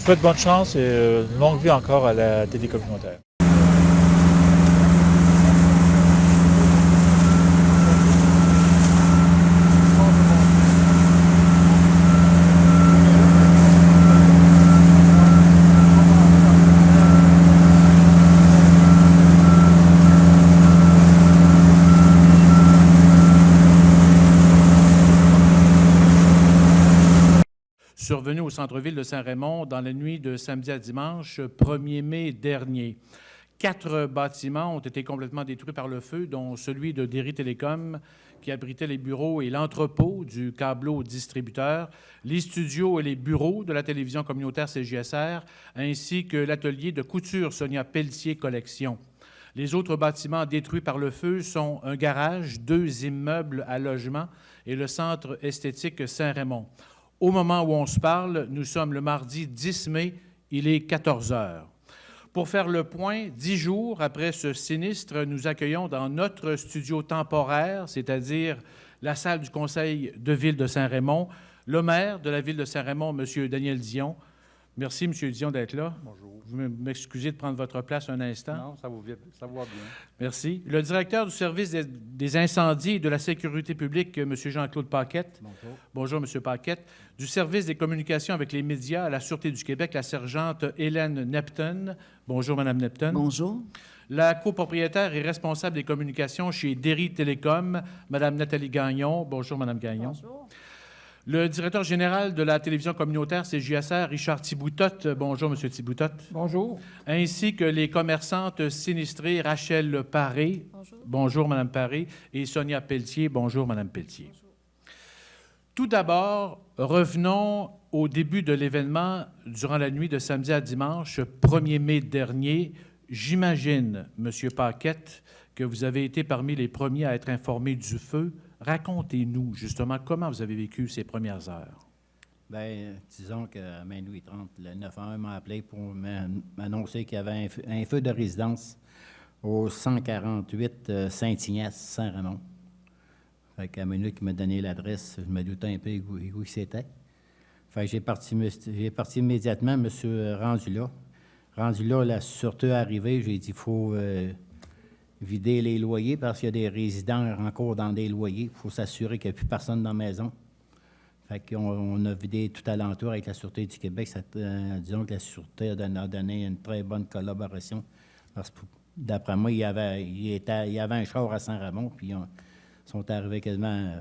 souhaite bonne chance et longue vie encore à la télé communautaire. Survenu au centre-ville de Saint-Raymond dans la nuit de samedi à dimanche, 1er mai dernier. 4 bâtiments ont été complètement détruits par le feu, dont celui de Derry Télécom, qui abritait les bureaux et l'entrepôt du câbleau distributeur, les studios et les bureaux de la télévision communautaire CJSR, ainsi que l'atelier de couture Sonia Pelletier Collection. Les autres bâtiments détruits par le feu sont un garage, 2 immeubles à logement et le centre esthétique Saint-Raymond. Au moment où on se parle, nous sommes le mardi 10 mai, il est 14 heures. Pour faire le point, 10 jours après ce sinistre, nous accueillons dans notre studio temporaire, c'est-à-dire la salle du conseil de ville de Saint-Raymond, le maire de la ville de Saint-Raymond, M. Daniel Dion. Merci, M. Dion, d'être là. Bonjour. Vous m'excusez de prendre votre place un instant. Non, ça va bien. Merci. Le directeur du service des incendies et de la sécurité publique, M. Jean-Claude Paquette. Bonjour. Bonjour, M. Paquette. Du service des communications avec les médias à la Sûreté du Québec, la sergente Hélène Nepton. Bonjour, Mme Nepton. Bonjour. La copropriétaire et responsable des communications chez Derry Télécom, Mme Nathalie Gagnon. Bonjour, Mme Gagnon. Bonjour. Le directeur général de la télévision communautaire CJSR, Richard Thiboutot. Bonjour, M. Thiboutot. Bonjour. Ainsi que les commerçantes sinistrées Rachel Paré. Bonjour. Bonjour, Mme Paré. Et Sonia Pelletier. Bonjour, Mme Pelletier. Bonjour. Tout d'abord, revenons au début de l'événement durant la nuit de samedi à dimanche, 1er mai dernier. J'imagine, M. Paquette, que vous avez été parmi les premiers à être informés du feu. Racontez-nous, justement, comment vous avez vécu ces premières heures. Bien, disons qu'à minuit 30, le 911 m'a appelé pour m'annoncer qu'il y avait un feu de résidence au 148 Saint-Ignace, Saint-Raymond. Fait qu'à minuit qu'il m'a donné l'adresse, je me doutais un peu où c'était. Fait que j'ai parti immédiatement, je me suis rendu là. Rendu là, la sûreté est arrivée, j'ai dit, il faut vider les loyers parce qu'il y a des résidents encore dans des loyers. Il faut s'assurer qu'il n'y a plus personne dans la maison. Fait qu'on a vidé tout alentour avec la Sûreté du Québec. Disons que la Sûreté a donné une très bonne collaboration. Parce que d'après moi, il y avait un char à Saint-Raymond, puis ils sont arrivés quasiment,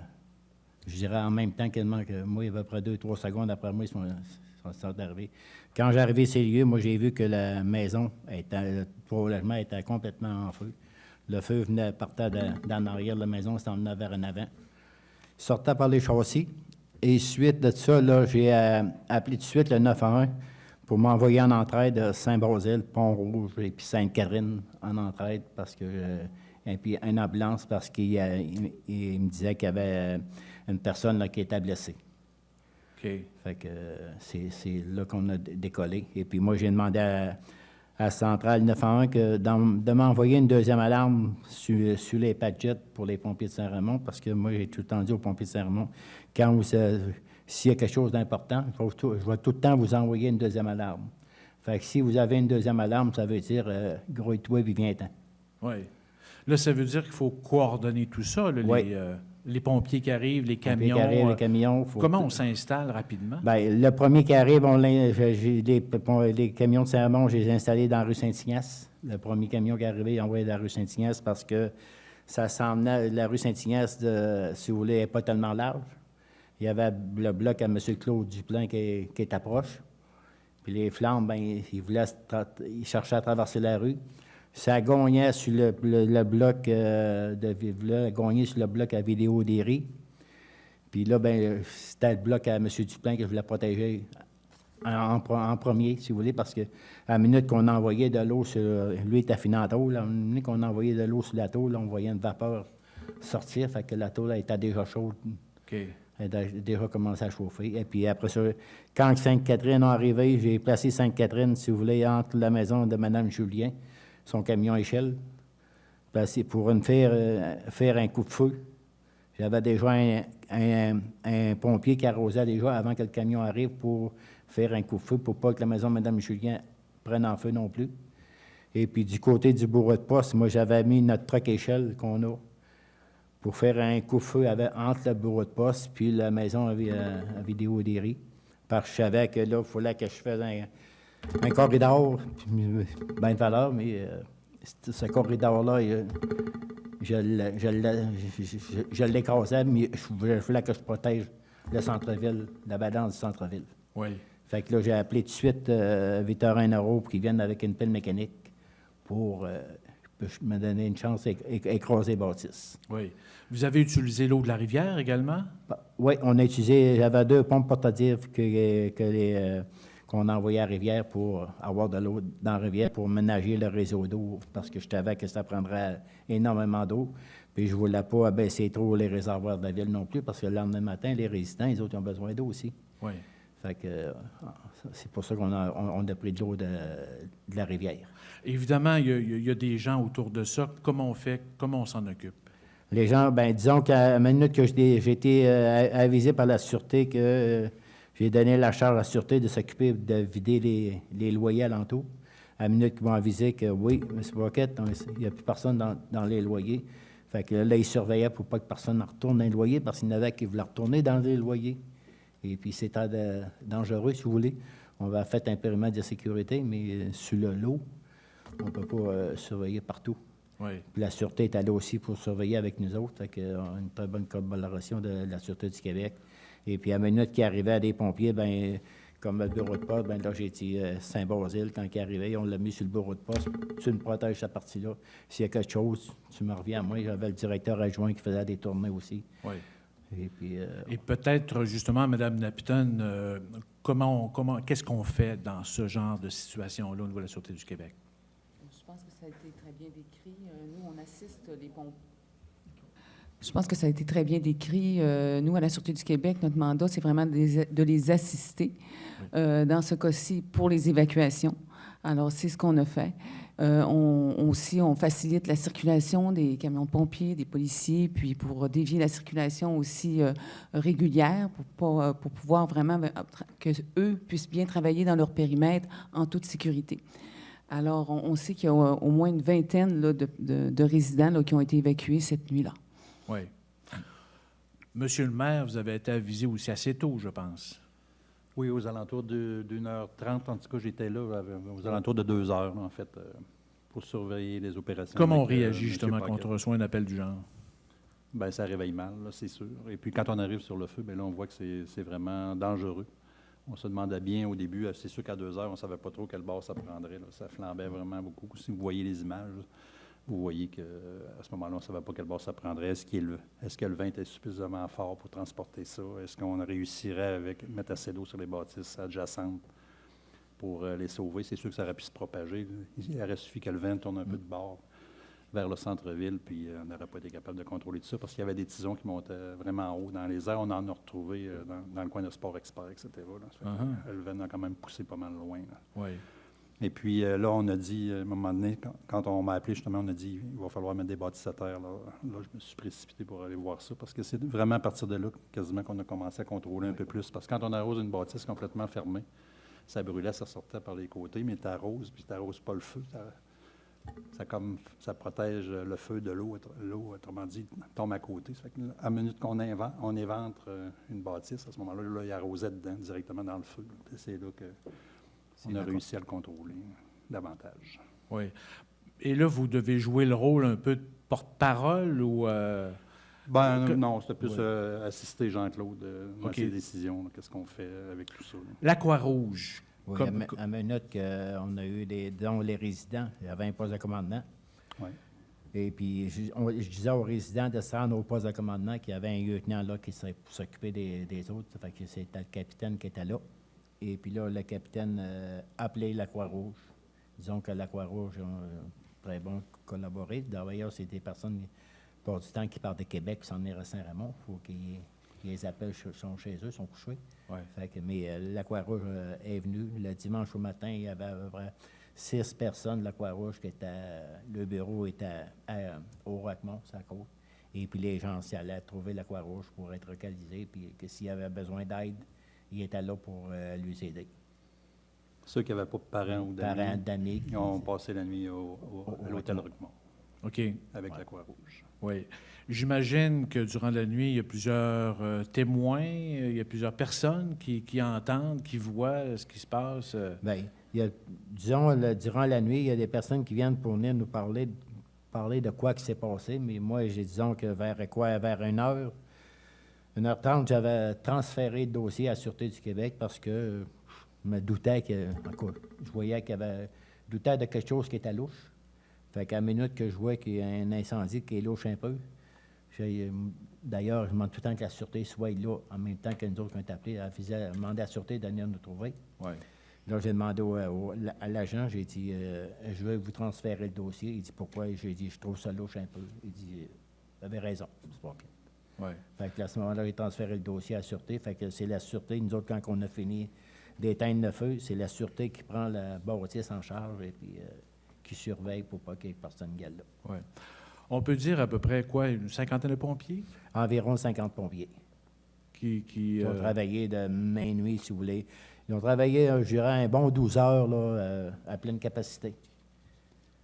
je dirais en même temps quasiment que moi, il y avait à peu près 2-3 secondes après moi, ils sont arrivés. Quand j'ai arrivé à ces lieux, moi, j'ai vu que la maison, le logement était complètement en feu. Le feu partait dans l'arrière de la maison, s'en venait vers en avant. Il sortait par les châssis. Et suite de ça, là, j'ai appelé tout de suite le 911 pour m'envoyer en entraide de Saint-Basile, Pont-Rouge et puis Sainte-Catherine en entraide et puis une ambulance parce qu'il me disait qu'il y avait une personne là, qui était blessée. OK. Fait que c'est là qu'on a décollé. Et puis moi, j'ai demandé à Centrale 911 de m'envoyer une deuxième alarme sur les Padgett pour les pompiers de Saint-Raymond, parce que moi, j'ai tout le temps dit aux pompiers de Saint-Raymond, s'il y a quelque chose d'important, je vais tout le temps vous envoyer une deuxième alarme. Fait que si vous avez une deuxième alarme, ça veut dire grouille-toi et viens-t'en. Oui. Là, ça veut dire qu'il faut coordonner tout ça, là, oui. Les pompiers qui arrivent, les camions. Les camions. Comment on s'installe rapidement? Bien, le premier qui arrive, les camions de Saint-Raymond, je les ai installés dans la rue Saint-Ignace. Le premier camion qui est arrivé, il a envoyé de la rue Saint-Ignace parce que ça s'emmenait, la rue Saint-Ignace, si vous voulez, n'est pas tellement large. Il y avait le bloc à M. Claude Duplain qui est approche. Puis les flammes, bien, ils cherchaient à traverser la rue. Ça gognait sur le bloc de Vive-là, gagné sur le bloc à Vidéo Derry. Puis là, bien, c'était le bloc à M. Duplain que je voulais protéger en premier, si vous voulez, parce qu'à la minute qu'on envoyait de l'eau sur... Lui était fini en tôle. À la minute qu'on envoyait de l'eau sur la tôle, on voyait une vapeur sortir, fait que la tôle était déjà chaude. OK. Elle a déjà commencé à chauffer. Et puis après ça, quand Sainte-Catherine est arrivé, j'ai placé Sainte-Catherine, si vous voulez, entre la maison de Mme Julien, son camion échelle, placé pour faire un coup de feu. J'avais déjà un pompier qui arrosait déjà avant que le camion arrive pour faire un coup de feu, pour pas que la maison de Mme Julien prenne en feu non plus. Et puis du côté du bureau de poste, moi, j'avais mis notre truck échelle qu'on a pour faire un coup de feu entre le bureau de poste puis la maison à vidéo des riz. Parce que je savais que là, il fallait que je fasse un corridor, bien de valeur, mais ce corridor-là, je l'écrasais, mais je voulais que je protège le centre-ville, la balance du centre-ville. Oui. Fait que là, j'ai appelé tout de suite Victorin Nero pour qu'ils viennent avec une pelle mécanique pour me donner une chance d'écraser les bâtisses. Oui. Vous avez utilisé l'eau de la rivière également? Oui, on a utilisé, j'avais 2 pompes portatives qu'on a envoyées à la rivière pour avoir de l'eau dans la rivière pour ménager le réseau d'eau parce que je savais que ça prendrait énormément d'eau. Puis je ne voulais pas abaisser trop les réservoirs de la ville non plus parce que le lendemain matin, les résidents, les autres, ils ont besoin d'eau aussi. Oui. Fait que c'est pour ça qu'on a pris de l'eau de la rivière. Évidemment, il y a des gens autour de ça. Comment on fait? Comment on s'en occupe? Les gens, bien, disons qu'à la minute que j'ai été avisé par la Sûreté que j'ai donné la charge à la Sûreté de s'occuper de vider les loyers alentours, à la minute qu'ils m'ont avisé que oui, M. Broquette, il n'y a plus personne dans les loyers. Fait que là, ils surveillaient pour pas que personne ne retourne dans les loyers parce qu'il y en avait qui voulaient retourner dans les loyers. Et puis, c'était dangereux, si vous voulez. On va faire un périmètre de sécurité, mais sur le lot, on ne peut pas surveiller partout. Oui. Puis la Sûreté est allée aussi pour surveiller avec nous autres. Fait qu'on a une très bonne collaboration de la Sûreté du Québec. Et puis, à la minute qu'il arrivait à des pompiers, bien, comme le bureau de poste, bien là, j'ai été Saint-Basile. Quand il arrivait, on l'a mis sur le bureau de poste. Tu me protèges cette partie-là. S'il y a quelque chose, tu me reviens à moi. J'avais le directeur adjoint qui faisait des tournées aussi. Oui. Et puis... Et peut-être, justement, Mme Napiton, qu'est-ce qu'on fait dans ce genre de situation-là au niveau de la Sûreté du Québec? Je pense que ça a été très bien décrit. Nous, on assiste les pompiers. Je pense que ça a été très bien décrit. Nous, à la Sûreté du Québec, notre mandat, c'est vraiment de les assister dans ce cas-ci pour les évacuations. Alors, c'est ce qu'on a fait. On facilite la circulation des camions de pompiers, des policiers, puis pour dévier la circulation aussi régulière, pour pouvoir vraiment que eux puissent bien travailler dans leur périmètre en toute sécurité. Alors, on sait qu'il y a au moins une vingtaine là, de résidents là, qui ont été évacués cette nuit-là. Oui. Monsieur le maire, vous avez été avisé aussi assez tôt, je pense. Oui, aux alentours d'1h30. En tout cas, j'étais là aux alentours de 2h, en fait, pour surveiller les opérations. Comment on avec, réagit justement M. quand on reçoit un appel du genre? Bien, ça réveille mal, là, c'est sûr. Et puis, quand on arrive sur le feu, bien là, on voit que c'est vraiment dangereux. On se demandait bien au début, c'est sûr qu'à 2h, on ne savait pas trop quel bord ça prendrait. Là. Ça flambait vraiment beaucoup. Si vous voyez les images, vous voyez qu'à ce moment-là, on ne savait pas quel bord ça prendrait. Est-ce que le vent était suffisamment fort pour transporter ça? Est-ce qu'on réussirait mettre assez d'eau sur les bâtisses adjacentes pour les sauver? C'est sûr que ça aurait pu se propager. Il aurait suffi que le vent tourne un peu de bord vers le centre-ville, puis on n'aurait pas été capable de contrôler tout ça parce qu'il y avait des tisons qui montaient vraiment haut dans les airs. On en a retrouvé dans le coin de Sport Expert, etc. Là. Ça fait que le vent a quand même poussé pas mal loin. Là. Oui. Et puis là, on a dit, à un moment donné, quand on m'a appelé, justement, on a dit il va falloir mettre des bâtisses à terre. Là, je me suis précipité pour aller voir ça parce que c'est vraiment à partir de là quasiment qu'on a commencé à contrôler un peu plus. Parce que quand on arrose une bâtisse complètement fermée, ça brûlait, ça sortait par les côtés, mais tu arroses, puis tu n'arroses pas le feu. Ça protège le feu de l'eau. L'eau, autrement dit, tombe à côté. Ça fait que, à la minute qu'on éventre une bâtisse, à ce moment-là, là, il arrosait dedans, directement dans le feu. C'est là qu'on a réussi à le contrôler davantage. Oui. Et là, vous devez jouer le rôle un peu de porte-parole ou... Non, c'était plus assister Jean-Claude dans ses décisions. Qu'est-ce qu'on fait avec tout ça? L'Aqua-Rouge. Oui, à minute qu'on a eu dont les résidents, il y avait un poste de commandement. Oui. Et puis, je disais aux résidents de se rendre au poste de commandement qu'il y avait un lieutenant là qui serait pour s'occuper des autres. Ça fait que c'était le capitaine qui était là. Et puis là, le capitaine appelait la Croix-Rouge. Disons que la Croix-Rouge a très bon collaboré. D'ailleurs, c'est des personnes, pour du temps, qui partent de Québec, qui s'en viennent à Saint-Raymond. Il faut qu'ils les appellent, sont chez eux, sont couchés. Ouais. Fait que, mais la Croix-Rouge est venue. Le dimanche au matin, il y avait à peu près 6 personnes de la Croix-Rouge qui étaient... Le bureau était au Roquemont, c'est à côte. Et puis les gens s'y allaient trouver la Croix-Rouge pour être localisés, puis que s'il y avait besoin d'aide, ils étaient là pour lui aider. Ceux qui n'avaient pas de parents ou Parents, d'amis, d'amis. ils ont passé la nuit à l'hôtel Roquemont OK. avec la Croix-Rouge. Oui. J'imagine que durant la nuit, il y a plusieurs témoins, il y a plusieurs personnes qui entendent, qui voient ce qui se passe. Bien, disons, durant la nuit, il y a des personnes qui viennent pour venir nous parler de quoi qui s'est passé, mais moi, disons que vers 1h, 1h30, j'avais transféré le dossier à la Sûreté du Québec parce que je me doutais je voyais qu'il y avait, doutais de quelque chose qui était louche. Fait qu'à la minute que je vois qu'il y a un incendie qui est louche un peu, d'ailleurs, je demande tout le temps que la Sûreté soit là en même temps que nous autres qui ont été appelés, elle demandait à la Sûreté de venir nous trouver. Oui. Là, j'ai demandé à l'agent, j'ai dit, je vais vous transférer le dossier. Il dit, pourquoi? J'ai dit, je trouve ça louche un peu. Il dit, vous avez raison, c'est pas OK. Oui. Fait que à ce moment-là, j'ai transféré le dossier à la Sûreté. Fait que c'est la Sûreté, nous autres, quand on a fini d'éteindre le feu, c'est la Sûreté qui prend la bâtisse en charge et puis qui surveille pour pas qu'il y ait personne qui là. Oui. On peut dire à peu près quoi, une cinquantaine de pompiers Environ 50 pompiers. qui Ils ont travaillé de main-nuit, si vous voulez. Ils ont travaillé, je dirais, un bon 12 heures là, à pleine capacité.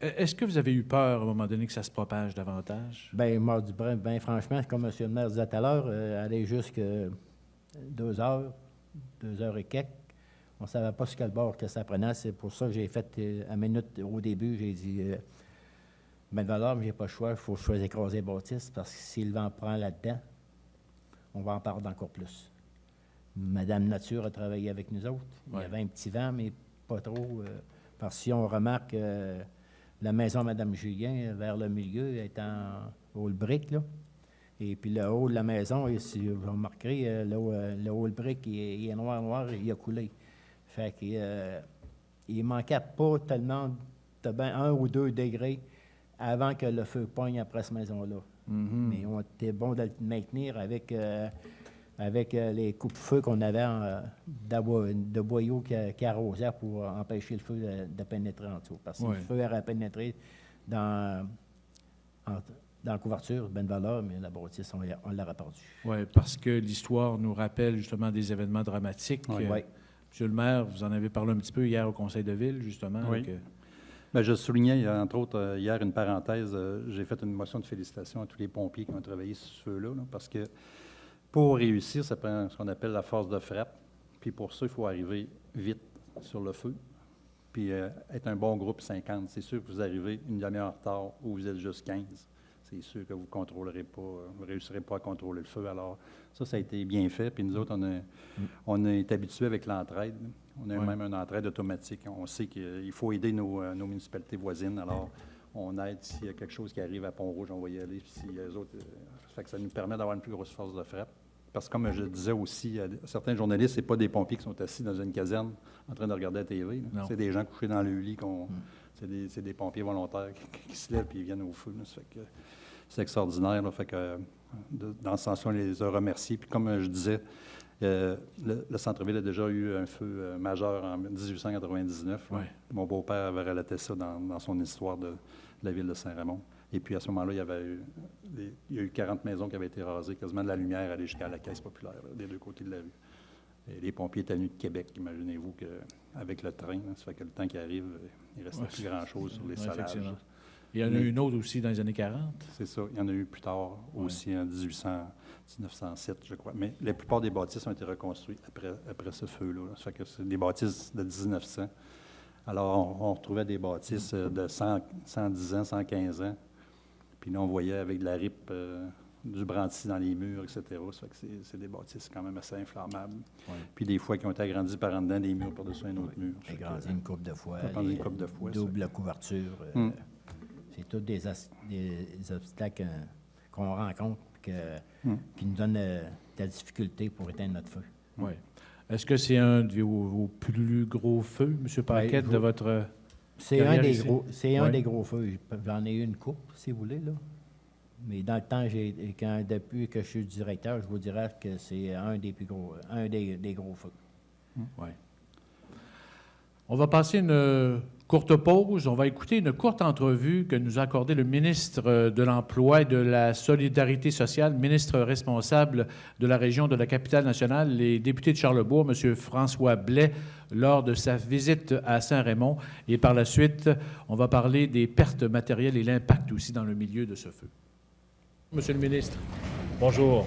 Est-ce que vous avez eu peur à un moment donné que ça se propage davantage? Bien franchement, comme M. le maire disait tout à l'heure, aller jusqu'à 2 heures, 2 heures et quelques, on ne savait pas sur quel bord que ça prenait. C'est pour ça que j'ai fait, à minute au début, j'ai dit, ben valeur, mais j'ai pas le choix, il faut que je fasse écraser les bâtisses, parce que si le vent prend là-dedans, on va en perdre encore plus. Madame Nature a travaillé avec nous autres. Il y avait un petit vent, mais pas trop. Parce que si on remarque la maison de Mme Julien, vers le milieu, est en hall brick, là. Et puis le haut de la maison, et si vous remarquerez, le hall brick, il est noir, il a coulé. Fait qu'il manquait pas tellement de 1 ou 2 degrés avant que le feu pogne après cette maison-là. Mais on était bon de le maintenir avec les coupe-feux qu'on avait de boyaux qui arrosaient pour empêcher le feu de pénétrer en dessous. Parce que si le feu aurait pénétré dans la couverture, ben de valeur, mais la bâtisse, on l'aurait perdu. Oui, parce que l'histoire nous rappelle justement des événements dramatiques. Oui. Monsieur le maire, vous en avez parlé un petit peu hier au conseil de ville, justement. Oui. Bien, je soulignais, entre autres, hier, une parenthèse, j'ai fait une motion de félicitations à tous les pompiers qui ont travaillé sur ce feu-là, là, parce que pour réussir, ça prend ce qu'on appelle la force de frappe. Puis pour ça, il faut arriver vite sur le feu, puis être un bon groupe 50. C'est sûr que vous arrivez une demi-heure en retard ou vous êtes juste 15. C'est sûr que vous ne contrôlerez pas, vous ne réussirez pas à contrôler le feu. Alors, ça a été bien fait. Puis nous autres, on est habitués avec l'entraide. On a même une entraide automatique. On sait qu'il faut aider nos municipalités voisines. Alors, on aide s'il y a quelque chose qui arrive à Pont-Rouge, on va y aller. Puis si les autres, fait que ça nous permet d'avoir une plus grosse force de frappe. Parce que comme je disais aussi, certains journalistes, ce n'est pas des pompiers qui sont assis dans une caserne en train de regarder la TV. C'est des gens couchés dans le lit. C'est des pompiers volontaires qui se lèvent et ils viennent au feu. Là. Ça fait que c'est extraordinaire. Là. Fait que, dans ce sens-là, on les a remerciés. Puis comme je disais, le centre-ville a déjà eu un feu majeur en 1899. Ouais. Mon beau-père avait relaté ça dans son histoire de la ville de Saint-Raymond. Et puis, à ce moment-là, il y a eu 40 maisons qui avaient été rasées, quasiment de la lumière aller jusqu'à la caisse populaire, là, des deux côtés de la rue. Et les pompiers étaient venus de Québec. Imaginez-vous qu'avec le train, ça fait que le temps qui arrive, il ne restait plus grand-chose sur les salages. Il y en a eu une autre aussi dans les années 40. C'est ça. Il y en a eu plus tard, aussi en 1907, je crois. Mais la plupart des bâtisses ont été reconstruites après ce feu-là. Ça fait que c'est des bâtisses de 1900. Alors, on retrouvait des bâtisses de 110 ans, 115 ans. Puis là, on voyait avec de la ripe, du branti dans les murs, etc. Ça fait que c'est des bâtisses quand même assez inflammables. Ouais. Puis des fois qui ont été agrandis par en dedans des murs par-dessus un autre mur. Agrandis une couple de fois. Agrandis une couple de fois. Double couverture. C'est tous des obstacles qu'on rencontre qui nous donnent de la difficulté pour éteindre notre feu. Oui. Est-ce que c'est un de vos plus gros feux, M. Paquette, de votre... C'est un des gros feux. J'en ai eu une coupe, si vous voulez, là. Mais dans le temps, depuis que je suis directeur, je vous dirais que c'est un des gros feux. Oui. On va passer une Courte pause, on va écouter une courte entrevue que nous a accordée le ministre de l'Emploi et de la Solidarité sociale, ministre responsable de la région de la Capitale-Nationale, les députés de Charlesbourg, M. François Blais, lors de sa visite à Saint-Raymond. Et par la suite, on va parler des pertes matérielles et l'impact aussi dans le milieu de ce feu. Monsieur le ministre. Bonjour.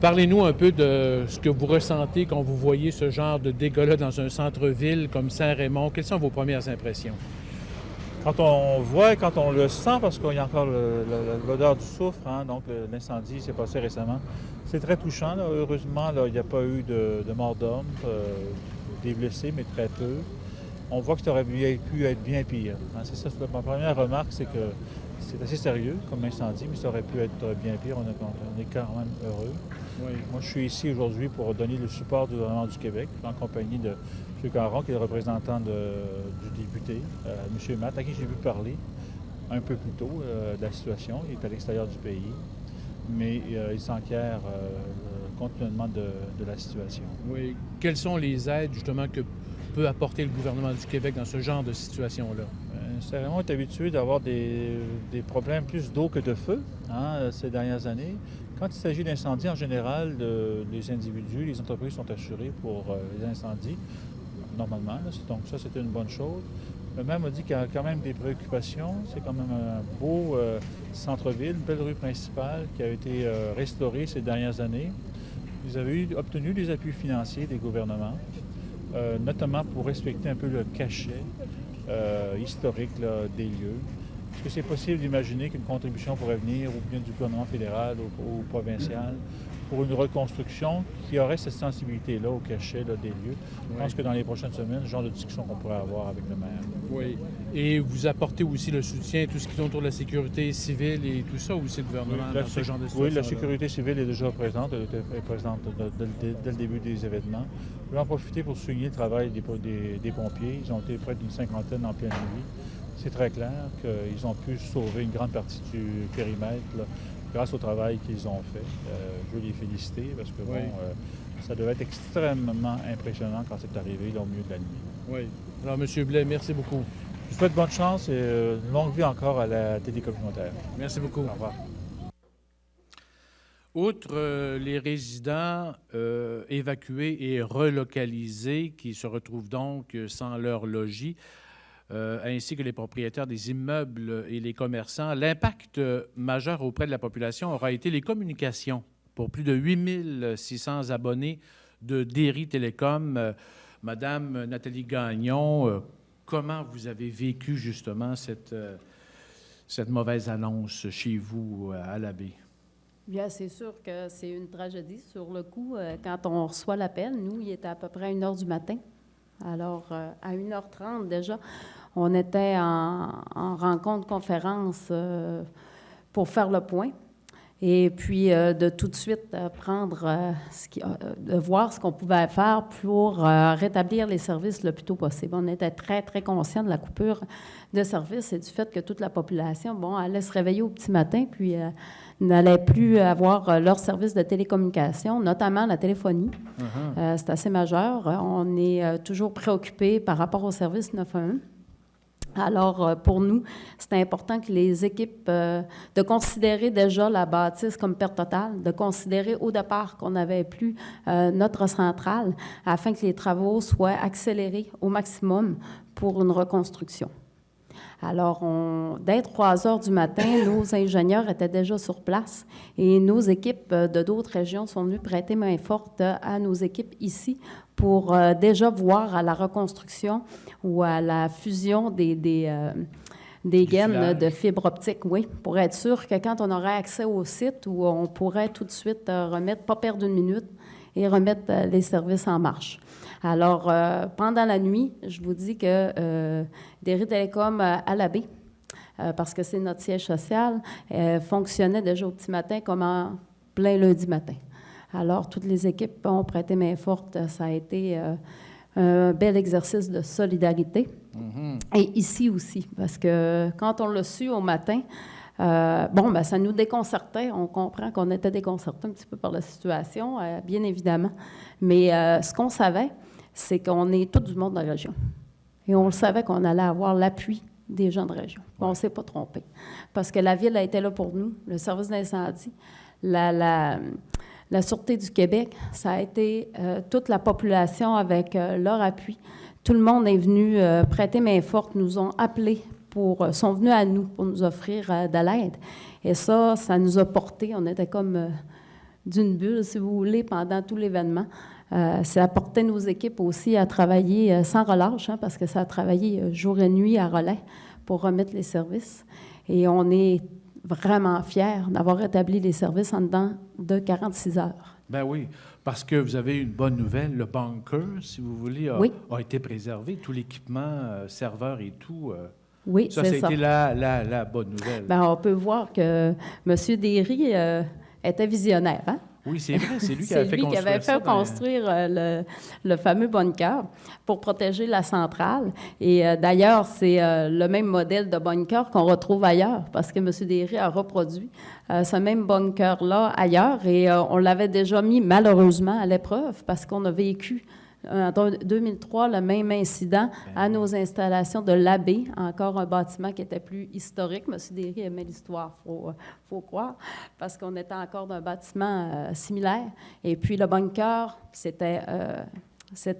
Parlez-nous un peu de ce que vous ressentez quand vous voyez ce genre de dégâts-là dans un centre-ville comme Saint-Raymond. Quelles sont vos premières impressions? Quand on voit, quand on le sent, parce qu'il y a encore l'odeur du soufre, hein, donc l'incendie s'est passé récemment, c'est très touchant. Là. Heureusement, là, il n'y a pas eu de mort d'homme, des blessés, mais très peu. On voit que ça aurait pu être bien pire. Hein. C'est ça, ma première remarque, c'est que c'est assez sérieux comme incendie, mais ça aurait pu être bien pire. On est quand même heureux. Oui. Moi, je suis ici aujourd'hui pour donner le support du gouvernement du Québec, en compagnie de M. Caron, qui est le représentant du député, M. Matt, à qui j'ai vu parler un peu plus tôt de la situation. Il est à l'extérieur du pays, mais il s'enquiert continuellement de la situation. Oui. Quelles sont les aides, justement, que peut apporter le gouvernement du Québec dans ce genre de situation-là? Saint-Raymond est habitué d'avoir des problèmes plus d'eau que de feu ces dernières années. Quand il s'agit d'incendies, en général, les individus, les entreprises sont assurées pour les incendies, normalement. Là, donc ça, c'est une bonne chose. Le maire m'a dit qu'il y a quand même des préoccupations. C'est quand même un beau centre-ville, une belle rue principale qui a été restaurée ces dernières années. Ils avaient obtenu des appuis financiers des gouvernements, notamment pour respecter un peu le cachet historique là, des lieux. Est-ce que c'est possible d'imaginer qu'une contribution pourrait venir ou bien du gouvernement fédéral ou provincial pour une reconstruction qui aurait cette sensibilité-là au cachet là, des lieux? Je pense que dans les prochaines semaines, ce genre de discussion qu'on pourrait avoir avec le maire. Oui. Et vous apportez aussi le soutien, tout ce qui tourne autour de la sécurité civile et tout ça, aussi le gouvernement dans ce genre de situation? Oui, la sécurité civile est déjà présente. Elle était présente dès le début des événements. Je vais en profiter pour souligner le travail des pompiers. Ils ont été près d'une cinquantaine en pleine nuit. C'est très clair qu'ils ont pu sauver une grande partie du périmètre là, grâce au travail qu'ils ont fait. Je veux les féliciter parce que oui. Ça devait être extrêmement impressionnant quand c'est arrivé là, au milieu de la nuit. Oui. Alors, M. Blais, merci beaucoup. Je vous souhaite bonne chance et longue vie encore à la télé communautaire. Merci beaucoup. Au revoir. Outre les résidents évacués et relocalisés qui se retrouvent donc sans leur logis, ainsi que les propriétaires des immeubles et les commerçants, l'impact majeur auprès de la population aura été les communications pour plus de 8600 abonnés de Derry Télécom. Madame Nathalie Gagnon, comment vous avez vécu justement cette mauvaise annonce chez vous à l'abbé? Bien, c'est sûr que c'est une tragédie. Sur le coup, quand on reçoit l'appel, nous, il était à peu près 1 h du matin. Alors, à 1h30 déjà, on était en rencontre-conférence pour faire le point. Et puis, de tout de suite de voir ce qu'on pouvait faire pour rétablir les services le plus tôt possible. On était très, très conscients de la coupure de services et du fait que toute la population, allait se réveiller au petit matin, puis n'allait plus avoir leur service de télécommunication, notamment la téléphonie. Uh-huh. C'est assez majeur. On est toujours préoccupés par rapport au service 911. Alors, pour nous, c'est important que les équipes, de considérer déjà la bâtisse comme perte totale, de considérer au départ qu'on n'avait plus notre centrale, afin que les travaux soient accélérés au maximum pour une reconstruction. Alors, dès 3 heures du matin, nos ingénieurs étaient déjà sur place et nos équipes de d'autres régions sont venues prêter main forte à nos équipes ici pour déjà voir à la reconstruction ou à la fusion des gaines de fibre optique, oui, pour être sûr que quand on aurait accès au site, où on pourrait tout de suite pas perdre 1 minute et remettre les services en marche. Alors, pendant la nuit, je vous dis que Derry Télécom à l'abbé, parce que c'est notre siège social, fonctionnait déjà au petit matin comme en plein lundi matin. Alors, toutes les équipes ont prêté main forte. Ça a été un bel exercice de solidarité. Mm-hmm. Et ici aussi, parce que quand on l'a su au matin, ça nous déconcertait. On comprend qu'on était déconcertés un petit peu par la situation, bien évidemment. Mais ce qu'on savait, c'est qu'on est tout du monde dans la région. Et on le savait qu'on allait avoir l'appui des gens de région. On ne s'est pas trompé. Parce que la Ville a été là pour nous, le service d'incendie, la Sûreté du Québec, ça a été toute la population avec leur appui. Tout le monde est venu prêter main forte, nous ont appelés, sont venus à nous pour nous offrir de l'aide. Et ça nous a porté, on était comme d'une bulle, si vous voulez, pendant tout l'événement. Ça a porté nos équipes aussi à travailler sans relâche, parce que ça a travaillé jour et nuit à relais pour remettre les services. Et on est vraiment fiers d'avoir rétabli les services en dedans de 46 heures. Ben oui, parce que vous avez une bonne nouvelle, le bunker, si vous voulez, a été préservé, tout l'équipement, serveur et tout. Oui, ça a été la bonne nouvelle. Ben, on peut voir que M. Derry était visionnaire, hein? Oui, c'est vrai, c'est lui qui avait fait construire le fameux bunker pour protéger la centrale. Et d'ailleurs, c'est le même modèle de bunker qu'on retrouve ailleurs, parce que M. Derry a reproduit ce même bunker-là ailleurs, et on l'avait déjà mis malheureusement à l'épreuve, parce qu'on a vécu en 2003 le même incident à nos installations de l'Abbé, encore un bâtiment qui était plus historique. M. Derry aimait l'histoire, faut croire, parce qu'on était encore d'un bâtiment similaire. Et puis le bunker,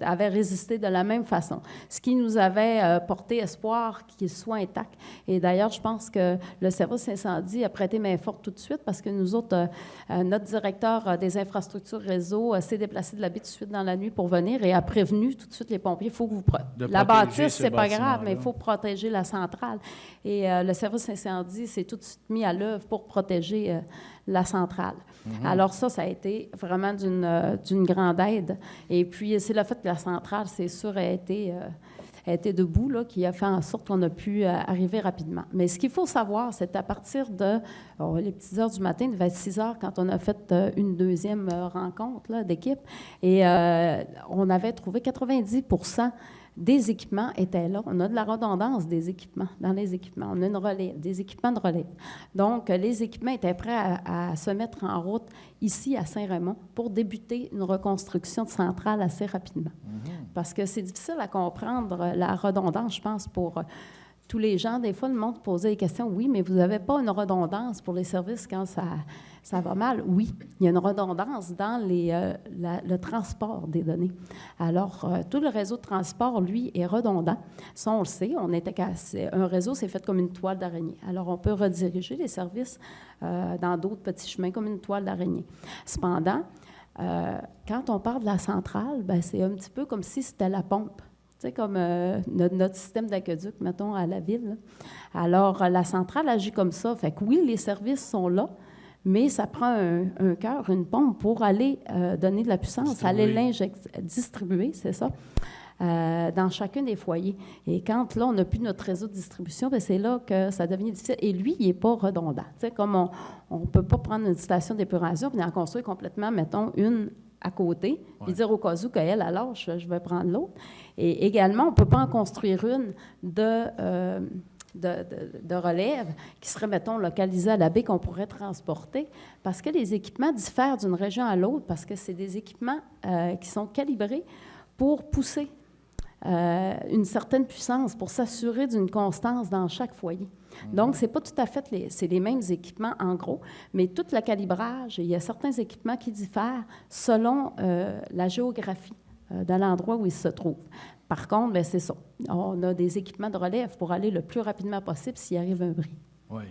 avait résisté de la même façon, ce qui nous avait porté espoir qu'il soit intact. Et d'ailleurs, je pense que le service incendie a prêté main forte tout de suite, parce que nous autres, notre directeur des infrastructures réseau s'est déplacé de la baie tout de suite dans la nuit pour venir et a prévenu tout de suite les pompiers. Il faut que vous la bâtisse, c'est pas grave, mais il faut protéger la centrale. Et le service incendie s'est tout de suite mis à l'œuvre pour protéger la centrale. Alors ça a été vraiment d'une grande aide. Et puis, c'est le fait que la centrale, c'est sûr, a été debout, là, qui a fait en sorte qu'on a pu arriver rapidement. Mais ce qu'il faut savoir, c'est à partir de les petites heures du matin, il devait être 6 heures quand on a fait une deuxième rencontre d'équipe, et on avait trouvé 90% des équipements étaient là. On a de la redondance des équipements, dans les équipements. On a des équipements de relais. Donc, les équipements étaient prêts à se mettre en route ici, à Saint-Raymond, pour débuter une reconstruction de centrale assez rapidement. Parce que c'est difficile à comprendre, la redondance, je pense, pour tous les gens. Des fois, le monde posait des questions. Oui, mais vous n'avez pas une redondance pour les services quand ça va mal. Oui, il y a une redondance dans le transport des données. Alors, tout le réseau de transport, lui, est redondant. Ça, on le sait. Un réseau, c'est fait comme une toile d'araignée. Alors, on peut rediriger les services dans d'autres petits chemins comme une toile d'araignée. Cependant, quand on parle de la centrale, bien, c'est un petit peu comme si c'était la pompe. Tu sais, comme notre système d'aqueduc, mettons, à la ville. Alors, la centrale agit comme ça. Fait que oui, les services sont là, mais ça prend un cœur, une pompe pour aller donner de la puissance, aller distribuer, c'est ça, dans chacun des foyers. Et quand, là, on n'a plus notre réseau de distribution, bien, c'est là que ça devient difficile. Et lui, il n'est pas redondant. Tu sais, comme on ne peut pas prendre une station d'épuration et en construire complètement, mettons, une à côté, puis dire au cas où qu'elle, elle lâche, je vais prendre l'autre. Et également, on ne peut pas en construire une de relève qui serait, mettons, localisée à la baie qu'on pourrait transporter, parce que les équipements diffèrent d'une région à l'autre, parce que c'est des équipements qui sont calibrés pour pousser une certaine puissance, pour s'assurer d'une constance dans chaque foyer. Donc, ce n'est pas tout à fait c'est les mêmes équipements en gros, mais tout le calibrage, il y a certains équipements qui diffèrent selon la géographie de l'endroit où ils se trouvent. Par contre, bien, c'est ça. On a des équipements de relève pour aller le plus rapidement possible s'il arrive un bris. Oui.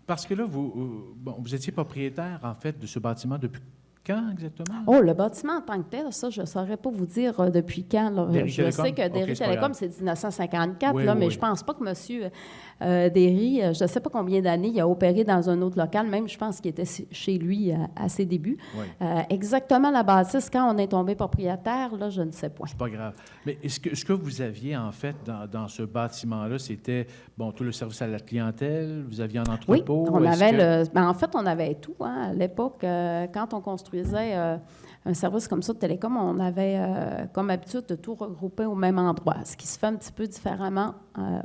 Parce que là, vous étiez propriétaire, en fait, de ce bâtiment depuis quand exactement? Oh, le bâtiment en tant que tel, ça, je ne saurais pas vous dire depuis quand. Là. Je sais que Derry Télécom, c'est 1954, oui, là, mais oui. je ne pense pas que M. Derry, je ne sais pas combien d'années, il a opéré dans un autre local, même je pense qu'il était chez lui à ses débuts. Oui. Exactement la bâtisse, quand on est tombé propriétaire, là, je ne sais pas. C'est pas grave. Mais ce que vous aviez, en fait, dans ce bâtiment-là, c'était, tout le service à la clientèle, vous aviez un entrepôt? Oui, on avait en fait, on avait tout. Hein, à l'époque, quand on construisait un service comme ça de télécom, on avait comme habitude de tout regrouper au même endroit, ce qui se fait un petit peu différemment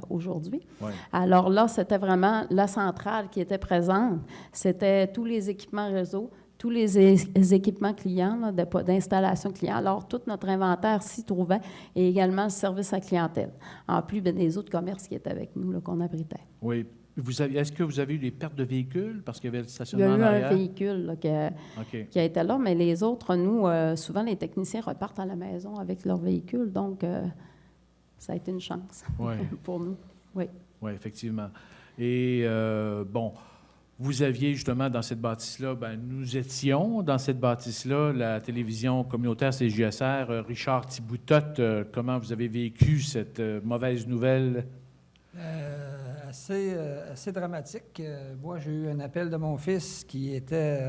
aujourd'hui. Oui. Alors là, c'était vraiment la centrale qui était présente. C'était tous les équipements réseau, tous les équipements clients, là, d'installation client. Alors, tout notre inventaire s'y trouvait et également le service à clientèle, en plus des autres commerces qui étaient avec nous, là, qu'on abritait. Oui. Est-ce que vous avez eu des pertes de véhicules parce qu'il y avait le Il y stationnement a eu en arrière? un véhicule là, OK. qui a été là, mais les autres, nous, souvent, les techniciens repartent à la maison avec leur véhicule, donc ça a été une chance Ouais. pour nous. Oui. Oui, effectivement. Et bon, vous aviez justement dans cette bâtisse-là, nous étions dans cette bâtisse-là, la télévision communautaire CJSR. Richard Thiboutot, comment vous avez vécu cette mauvaise nouvelle? Assez dramatique. Moi, j'ai eu un appel de mon fils qui était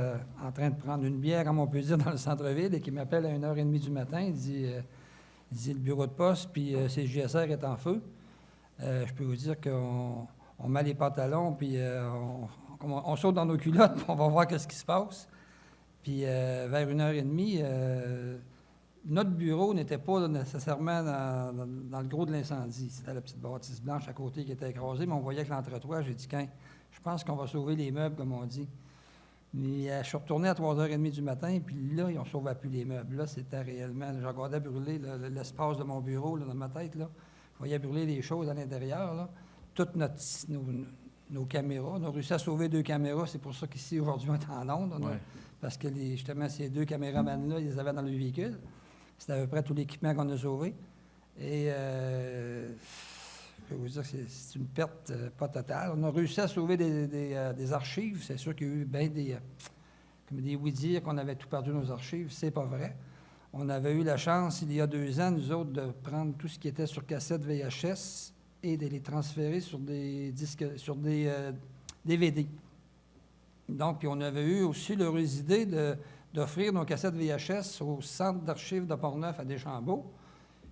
en train de prendre une bière, comme on peut dire, dans le centre-ville et qui m'appelle à 1h30 du matin. Il dit le bureau de poste, puis CJSR est en feu. Je peux vous dire qu'on met les pantalons, puis on saute dans nos culottes, puis on va voir qu'est-ce qui se passe. Puis vers 1h30, notre bureau n'était pas nécessairement dans le gros de l'incendie. C'était la petite bâtisse blanche à côté qui était écrasée, mais on voyait que l'entretoit, j'ai dit, je pense qu'on va sauver les meubles, comme on dit. Mais je suis retourné à 3h30 du matin, puis là, on ne sauvait plus les meubles. Là, c'était réellement, je regardais brûler l'espace de mon bureau, là, dans ma tête, là. Je voyais brûler les choses à l'intérieur, là. Toutes nos caméras. On a réussi à sauver 2 caméras. C'est pour ça qu'ici, aujourd'hui, on est en onde. Parce que, justement, ces 2 caméramans-là, ils les avaient dans le véhicule. C'était à peu près tout l'équipement qu'on a sauvé. Et je peux vous dire que c'est une perte pas totale. On a réussi à sauver des archives. C'est sûr qu'il y a eu bien des oui-dire qu'on avait tout perdu nos archives. C'est pas vrai. On avait eu la chance, il y a 2 ans, nous autres, de prendre tout ce qui était sur cassette VHS et de les transférer sur des disques, sur des DVD. Donc, puis on avait eu aussi l'heureuse idée d'offrir nos cassettes VHS au centre d'archives de Portneuf à Deschambault,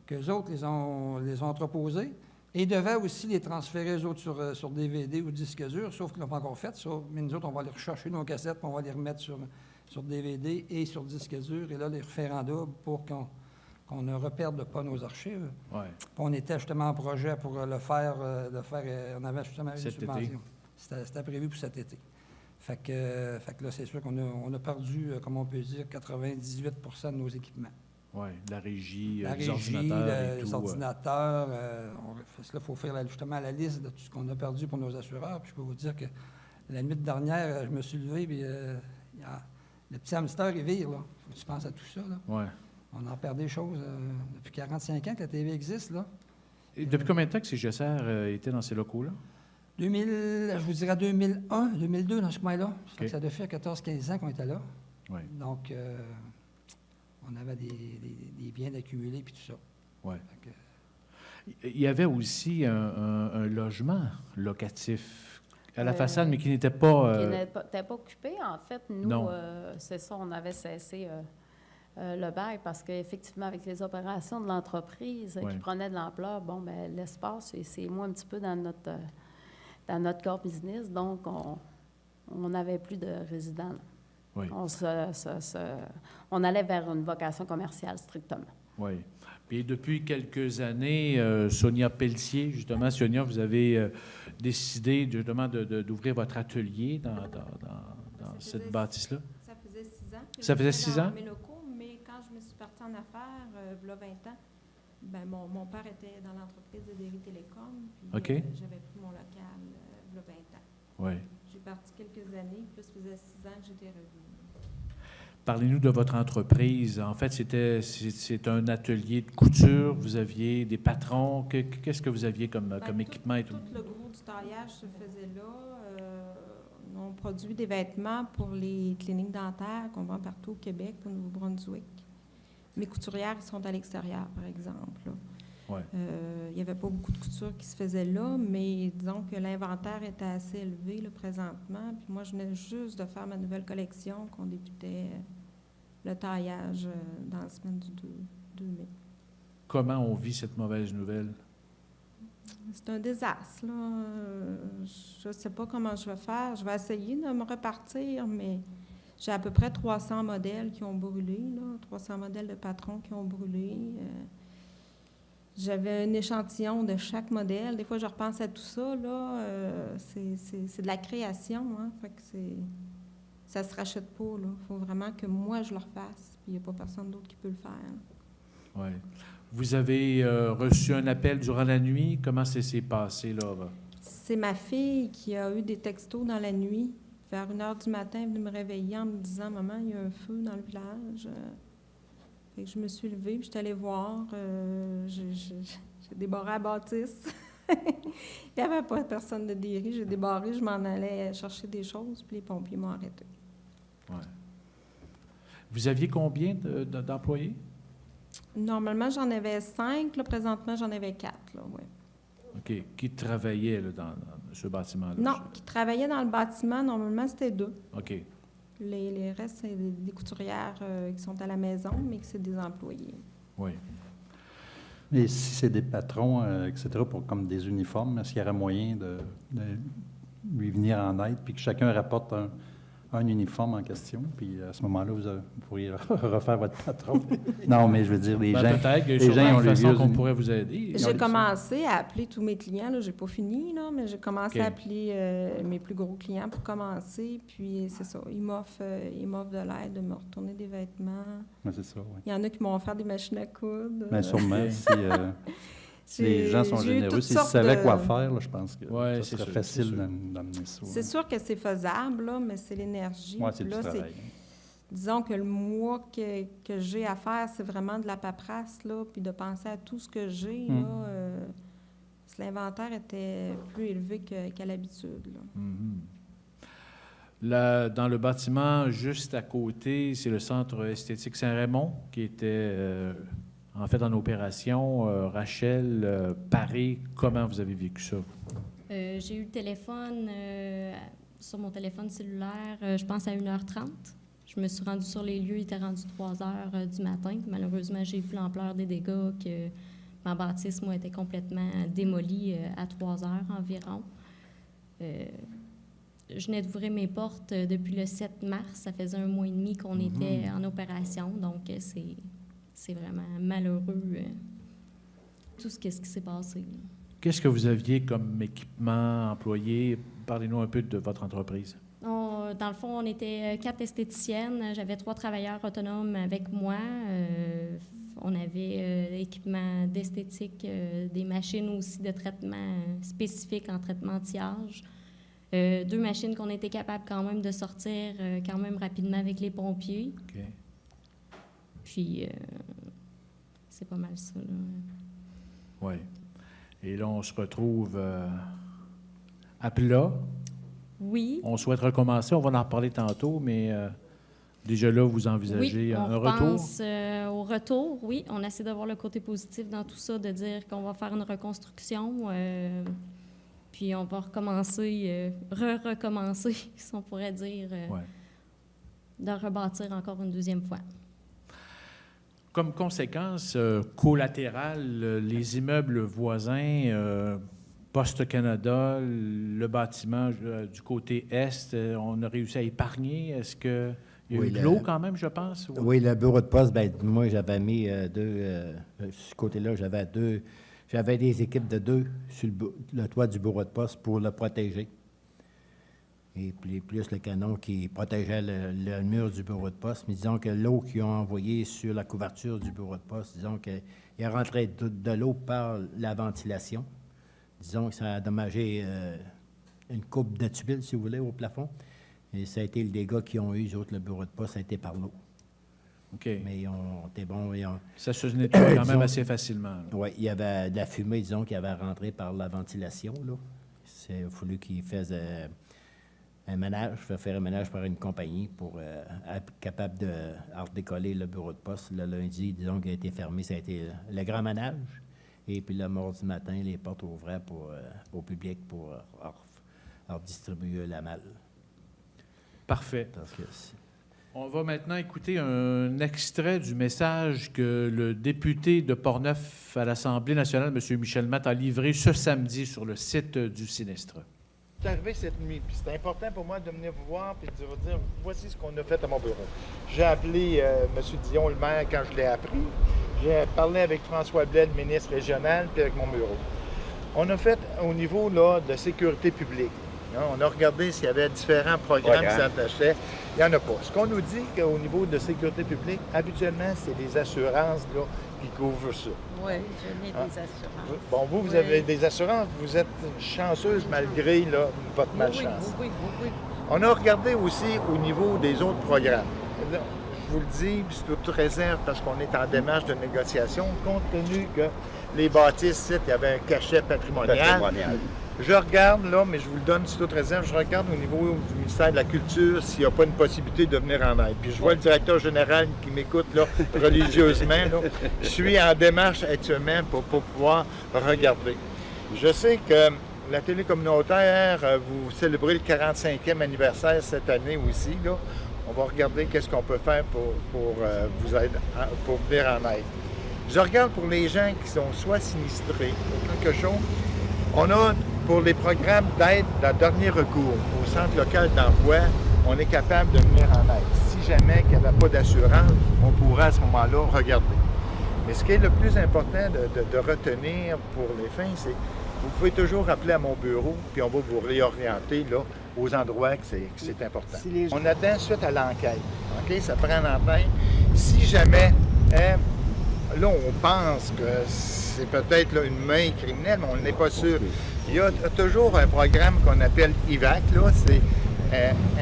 qu'eux autres les ont entreposées, et devaient aussi les transférer, eux autres, sur DVD ou disque dur, sauf qu'ils ne l'ont pas encore fait. Mais nous autres, on va aller rechercher nos cassettes, puis on va les remettre sur DVD et sur disque dur, et là, les refaire en double pour qu'on ne reperde pas nos archives. Ouais. On était justement en projet pour le faire, on avait justement une cet subvention. C'était prévu pour cet été. Fait que là, c'est sûr qu'on a perdu, comme on peut dire, 98 de nos équipements. Oui, la régie, Les ordinateurs et tout. Les ordinateurs. Là, il faut faire justement la liste de tout ce qu'on a perdu pour nos assureurs. Puis je peux vous dire que la nuit dernière, je me suis levé, puis le petit hamster, il vire, là. Faut que tu penses à tout ça, là. Ouais. On en perd des choses depuis 45 ans que la TV existe, là. Et depuis combien de temps que CJSR était dans ces locaux-là? Je vous dirais 2001, 2002, dans ce coin-là. Okay. Ça devait faire 14-15 ans qu'on était là. Oui. Donc, on avait des biens d'accumuler puis tout ça. Oui. Il y avait aussi un logement locatif à la façade, mais qui n'était pas... Qui n'était pas occupé. En fait, nous, c'est ça, on avait cessé le bail parce qu'effectivement, avec les opérations de l'entreprise qui prenaient de l'ampleur, bon, bien, l'espace, c'est moins un petit peu dans notre corps business, donc on n'avait plus de résidents. Oui. On allait vers une vocation commerciale strictement. Oui. Puis depuis quelques années, Sonia Pelletier, justement, Sonia, vous avez décidé justement d'ouvrir votre atelier dans cette bâtisse-là. Ça faisait 6 ans. Ça faisait 6 ans? Dans mes locaux, mais quand je me suis partie en affaires, il y a 20 ans, ben mon père était dans l'entreprise de Derry Télécom, puis j'avais pris mon local il y a 20 ans. Oui. J'ai parti quelques années, puis ça faisait 6 ans que j'étais revenue. Parlez-nous de votre entreprise. En fait, c'est un atelier de couture. Vous aviez des patrons. Qu'est-ce que vous aviez comme équipement et tout? Tout le gros du taillage se faisait là. On produit des vêtements pour les cliniques dentaires qu'on vend partout au Québec, au Nouveau-Brunswick. Mes couturières sont à l'extérieur, par exemple. Ouais. Il n'y avait pas beaucoup de couture qui se faisait là, mais disons que l'inventaire était assez élevé là, présentement. Puis moi, je venais juste de faire ma nouvelle collection, qu'on débutait le taillage dans la semaine du 2 mai. Comment on vit cette mauvaise nouvelle? C'est un désastre, là. Je ne sais pas comment je vais faire. Je vais essayer de me repartir, mais j'ai à peu près 300 modèles qui ont brûlé, là, 300 modèles de patrons qui ont brûlé. J'avais un échantillon de chaque modèle. Des fois, je repense à tout ça, là. C'est de la création, hein. Fait que ça se rachète pas, là. Il faut vraiment que moi, je le refasse. Puis il n'y a pas personne d'autre qui peut le faire. Oui. Vous avez reçu un appel durant la nuit. Comment ça s'est passé, là? C'est ma fille qui a eu des textos dans la nuit. Vers 1h du matin, elle est venue me réveiller en me disant « Maman, il y a un feu dans le village. » Fait que je me suis levée, puis je suis allée voir. J'ai débarré à bâtisse. Il n'y avait pas personne de DERI. J'ai débarré, je m'en allais chercher des choses, puis les pompiers m'ont arrêté. Ouais. Vous aviez combien d'employés? Normalement, j'en avais 5. Là, présentement, j'en avais 4. Là, ouais. OK. Qui travaillaient là, dans ce bâtiment-là? Non, qui travaillaient dans le bâtiment, normalement, c'était 2. OK. Les restes, c'est des couturières qui sont à la maison, mais que c'est des employés. Oui. Et si c'est des patrons, etc., pour comme des uniformes, est-ce qu'il y aurait moyen de lui venir en aide, puis que chacun rapporte un uniforme en question, puis à ce moment-là, vous pourriez refaire votre patron? Non, mais je veux dire, les gens... Peut-être qu'il y a les gens ont une le façon vieux qu'on pourrait vous aider. J'ai commencé à appeler tous mes clients. Je n'ai pas fini, là, mais j'ai commencé OK. à appeler mes plus gros clients pour commencer. Puis c'est ça, ils m'offrent de l'aide, de me retourner des vêtements. Ouais, c'est ça, oui. Il y en a qui m'ont offert des machines à coudre. Bien, sûrement, si les gens sont j'ai eu généreux, toutes s'ils sortes savaient de- quoi faire, là, je pense que Ouais, ça c'est serait sûr, facile c'est sûr. d'amener ça. C'est sûr que c'est faisable, là, mais c'est l'énergie. Oui, c'est Puis du là, travail. disons que le mois que j'ai à faire, c'est vraiment de la paperasse, là, puis de penser à tout ce que j'ai, là. Parce que l'inventaire était plus élevé qu'à l'habitude, là. Mhm. Là, dans le bâtiment juste à côté, c'est le Centre esthétique Saint-Raymond qui était en fait en opération. Rachel Paré, comment vous avez vécu ça? J'ai eu le téléphone sur mon téléphone cellulaire, je pense à 1h30. Je me suis rendue sur les lieux, il était rendu 3h du matin. Malheureusement, j'ai vu l'ampleur des dégâts, que ma bâtisse, moi, était complètement démolie à 3h environ. Je venais d'ouvrir mes portes depuis le 7 mars. Ça faisait 1 mois et demi qu'on était en opération. Donc, c'est vraiment malheureux, tout ce qui s'est passé. Qu'est-ce que vous aviez comme équipement employé? Parlez-nous un peu de votre entreprise. Dans le fond, on était 4 esthéticiennes. J'avais 3 travailleurs autonomes avec moi. On avait l'équipement d'esthétique, des machines aussi de traitement spécifiques en traitement anti-âge. 2 machines qu'on était capable quand même de sortir quand même rapidement avec les pompiers. OK. Puis, c'est pas mal ça, là. Oui. Et là, on se retrouve à plat. Oui. On souhaite recommencer. On va en reparler tantôt, mais déjà là, vous envisagez Oui, un on retour? pense au retour, oui. On essaie de voir le côté positif dans tout ça, de dire qu'on va faire une reconstruction, puis on va recommencer, recommencer, si on pourrait dire, Ouais. de rebâtir encore une 2e fois. Comme conséquence collatérale, les immeubles voisins, Poste Canada, le bâtiment du côté est, on a réussi à épargner. Est-ce qu'il y a Oui, eu de l'eau quand même, je pense? Oui, le bureau de poste, bien, moi, j'avais mis 2... sur ce côté-là, j'avais des équipes de 2 sur le toit du bureau de poste pour le protéger. Et puis, plus le canon qui protégeait le mur du bureau de poste. Mais disons que l'eau qu'ils ont envoyée sur la couverture du bureau de poste, disons qu'il est rentré de l'eau par la ventilation. Disons que ça a endommagé une coupe de tuiles, si vous voulez, au plafond. Et ça a été le dégât qu'ils ont eu, les autres, le bureau de poste, ça a été par l'eau. OK. Mais ils ont été bons. Ça se nettoie quand même Disons- assez facilement. Oui, il y avait de la fumée, disons, qui avait rentré par la ventilation, là. Il a fallu qu'ils fassent un ménage, faire un ménage par une compagnie pour être capable de redécoller le bureau de poste. Le lundi, disons, qui a été fermé, ça a été le grand ménage. Et puis le mardi matin, les portes ouvraient au public pour redistribuer la malle. Parfait. Parce que On va maintenant écouter un extrait du message que le député de Portneuf à l'Assemblée nationale, M. Michel Matt, a livré ce samedi sur le site du sinistre. C'est arrivé cette nuit, puis c'est important pour moi de venir vous voir et de vous dire voici ce qu'on a fait à mon bureau. J'ai appelé M. Dion, le maire, quand je l'ai appris. J'ai parlé avec François Blais, le ministre régional, puis avec mon bureau. On a fait au niveau là, de sécurité publique. hein. On a regardé s'il y avait différents programmes qui s'attachaient. Il n'y en a pas. Ce qu'on nous dit qu'au niveau de sécurité publique, habituellement, c'est les assurances là, qui couvrent ça. Oui, je n'ai des assurances. Bon, vous avez des assurances. Vous êtes chanceuse malgré là, votre malchance. Oui. On a regardé aussi au niveau des autres programmes. Là, je vous le dis, puis c'est toute réserve parce qu'on est en démarche de négociation, compte tenu que les bâtisses, il y avait un cachet patrimonial. Je regarde, là, mais je vous le donne sous toute réserve, je regarde au niveau du ministère de la Culture s'il n'y a pas une possibilité de venir en aide. Puis je vois le directeur général qui m'écoute là, religieusement. Là. Je suis en démarche actuellement pour pouvoir regarder. Je sais que la télé communautaire, vous célébrez le 45e anniversaire cette année aussi. Là. On va regarder qu'est-ce qu'on peut faire pour vous aider, pour venir en aide. Je regarde pour les gens qui sont soit sinistrés ou quelque chose. On a, pour les programmes d'aide de dernier recours au Centre local d'emploi, on est capable de venir en aide. Si jamais il n'y avait pas d'assurance, on pourra à ce moment-là regarder. Mais ce qui est le plus important de retenir pour les fins, c'est vous pouvez toujours appeler à mon bureau, puis on va vous réorienter là, aux endroits que c'est important. On attend suite à l'enquête. OK? Ça prend l'enquête. Si jamais, là, on pense que c'est peut-être là, une main criminelle, mais on n'est pas sûr. Il y a toujours un programme qu'on appelle IVAC, là, c'est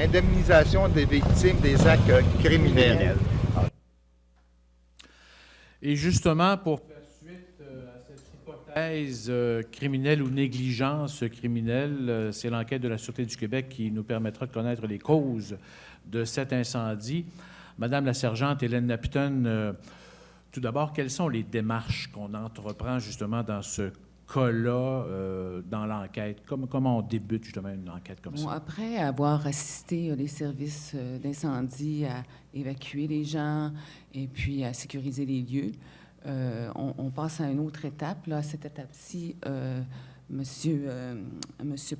Indemnisation des victimes des actes criminels. Et justement, pour faire suite à cette hypothèse criminelle ou négligence criminelle, c'est l'enquête de la Sûreté du Québec qui nous permettra de connaître les causes de cet incendie. Madame la sergente Hélène Napton, tout d'abord, quelles sont les démarches qu'on entreprend justement dans ce cas-là, dans l'enquête? Comment on débute justement une enquête comme ça? Après avoir assisté les services d'incendie à évacuer les gens et puis à sécuriser les lieux, on passe à une autre étape. Là, à cette étape-ci, Monsieur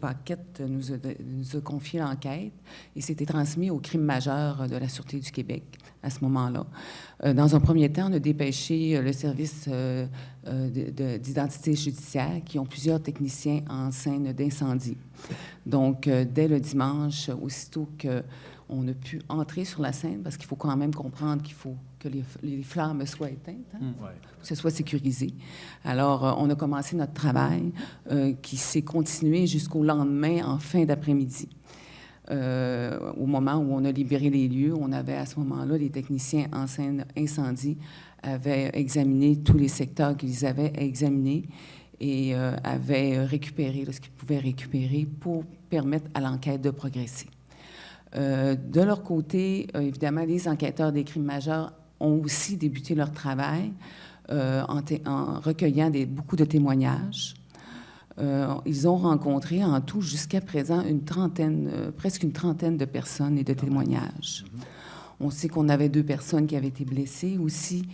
Paquette nous a confié l'enquête et c'était transmis au crime majeur de la Sûreté du Québec à ce moment-là. Dans un premier temps, on a dépêché le service d'identité judiciaire qui ont plusieurs techniciens en scène d'incendie. Donc, dès le dimanche, aussitôt qu'on a pu entrer sur la scène, parce qu'il faut quand même comprendre qu'il faut que les flammes soient éteintes, que ce soit sécurisé. Alors, on a commencé notre travail qui s'est continué jusqu'au lendemain, en fin d'après-midi. Au moment où on a libéré les lieux, on avait à ce moment-là, les techniciens en scène incendie avaient examiné tous les secteurs qu'ils avaient examinés et avaient récupéré ce qu'ils pouvaient récupérer pour permettre à l'enquête de progresser. De leur côté, évidemment, les enquêteurs des crimes majeurs ont aussi débuté leur travail en recueillant beaucoup de témoignages. Ils ont rencontré en tout jusqu'à présent presque une trentaine de personnes et de témoignages. On sait qu'on avait 2 personnes qui avaient été blessées aussi,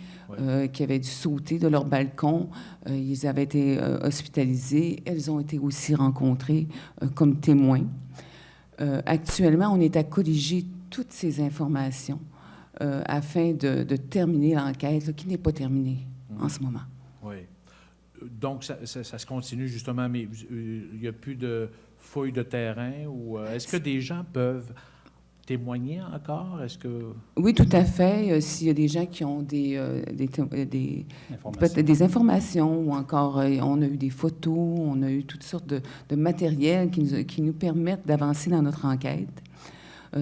qui avaient dû sauter de leur balcon. Ils avaient été hospitalisés. Elles ont été aussi rencontrées comme témoins. Actuellement, on est à colliger toutes ces informations afin de terminer l'enquête qui n'est pas terminée en ce moment. Oui. Donc, ça se continue justement, mais il n'y a plus de fouilles de terrain ou est-ce que des gens peuvent témoigner encore? Est-ce que... Oui, tout à fait. S'il y a des gens qui ont des informations ou encore on a eu des photos, on a eu toutes sortes de matériel qui nous permettent d'avancer dans notre enquête.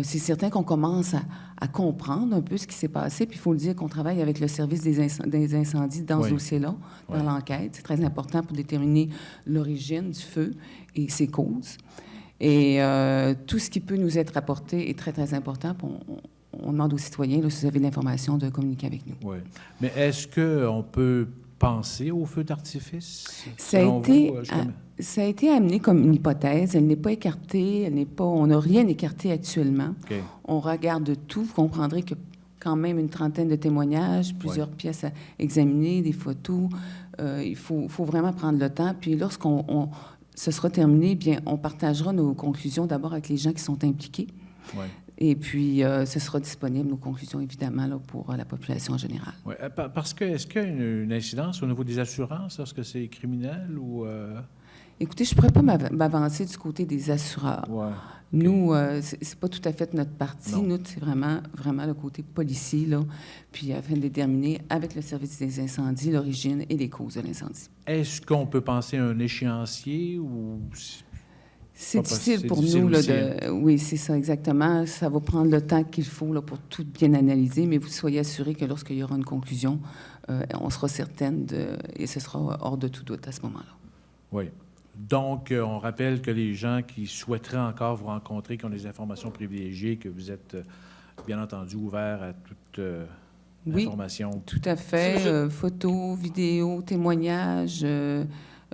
C'est certain qu'on commence à comprendre un peu ce qui s'est passé. Puis il faut le dire qu'on travaille avec le service des incendies dans ce dossier-là, dans l'enquête. C'est très important pour déterminer l'origine du feu et ses causes. Et tout ce qui peut nous être apporté est très, très important. On demande aux citoyens, là, si vous avez de l'information, de communiquer avec nous. Oui. Mais est-ce qu'on peut penser au feu d'artifice? Ça a été amené comme une hypothèse. Elle n'est pas écartée. On n'a rien écarté actuellement. Okay. On regarde tout. Vous comprendrez que quand même une trentaine de témoignages, plusieurs pièces à examiner, des photos. Il faut vraiment prendre le temps. Puis lorsqu'on ce sera terminé, bien, on partagera nos conclusions d'abord avec les gens qui sont impliqués. Oui. Et puis, ce sera disponible, nos conclusions, évidemment, là, pour la population en général. Oui, parce que, est-ce qu'il y a une incidence au niveau des assurances lorsque c'est criminel ou... Écoutez, je ne pourrais pas m'avancer du côté des assureurs. Ouais. Nous, c'est pas tout à fait notre partie. Non. Nous, c'est vraiment le côté policier, là, puis afin de déterminer avec le service des incendies l'origine et les causes de l'incendie. Est-ce qu'on peut penser à un échéancier ou... C'est Pas difficile possible, pour c'est difficile nous. Là, aussi, oui, c'est ça, exactement. Ça va prendre le temps qu'il faut là, pour tout bien analyser, mais vous soyez assurés que lorsqu'il y aura une conclusion, on sera certaine et ce sera hors de tout doute à ce moment-là. Oui. Donc, on rappelle que les gens qui souhaiteraient encore vous rencontrer, qui ont des informations privilégiées, que vous êtes, bien entendu, ouverts à toute Oui, information. tout à fait. Photos, vidéos, témoignages.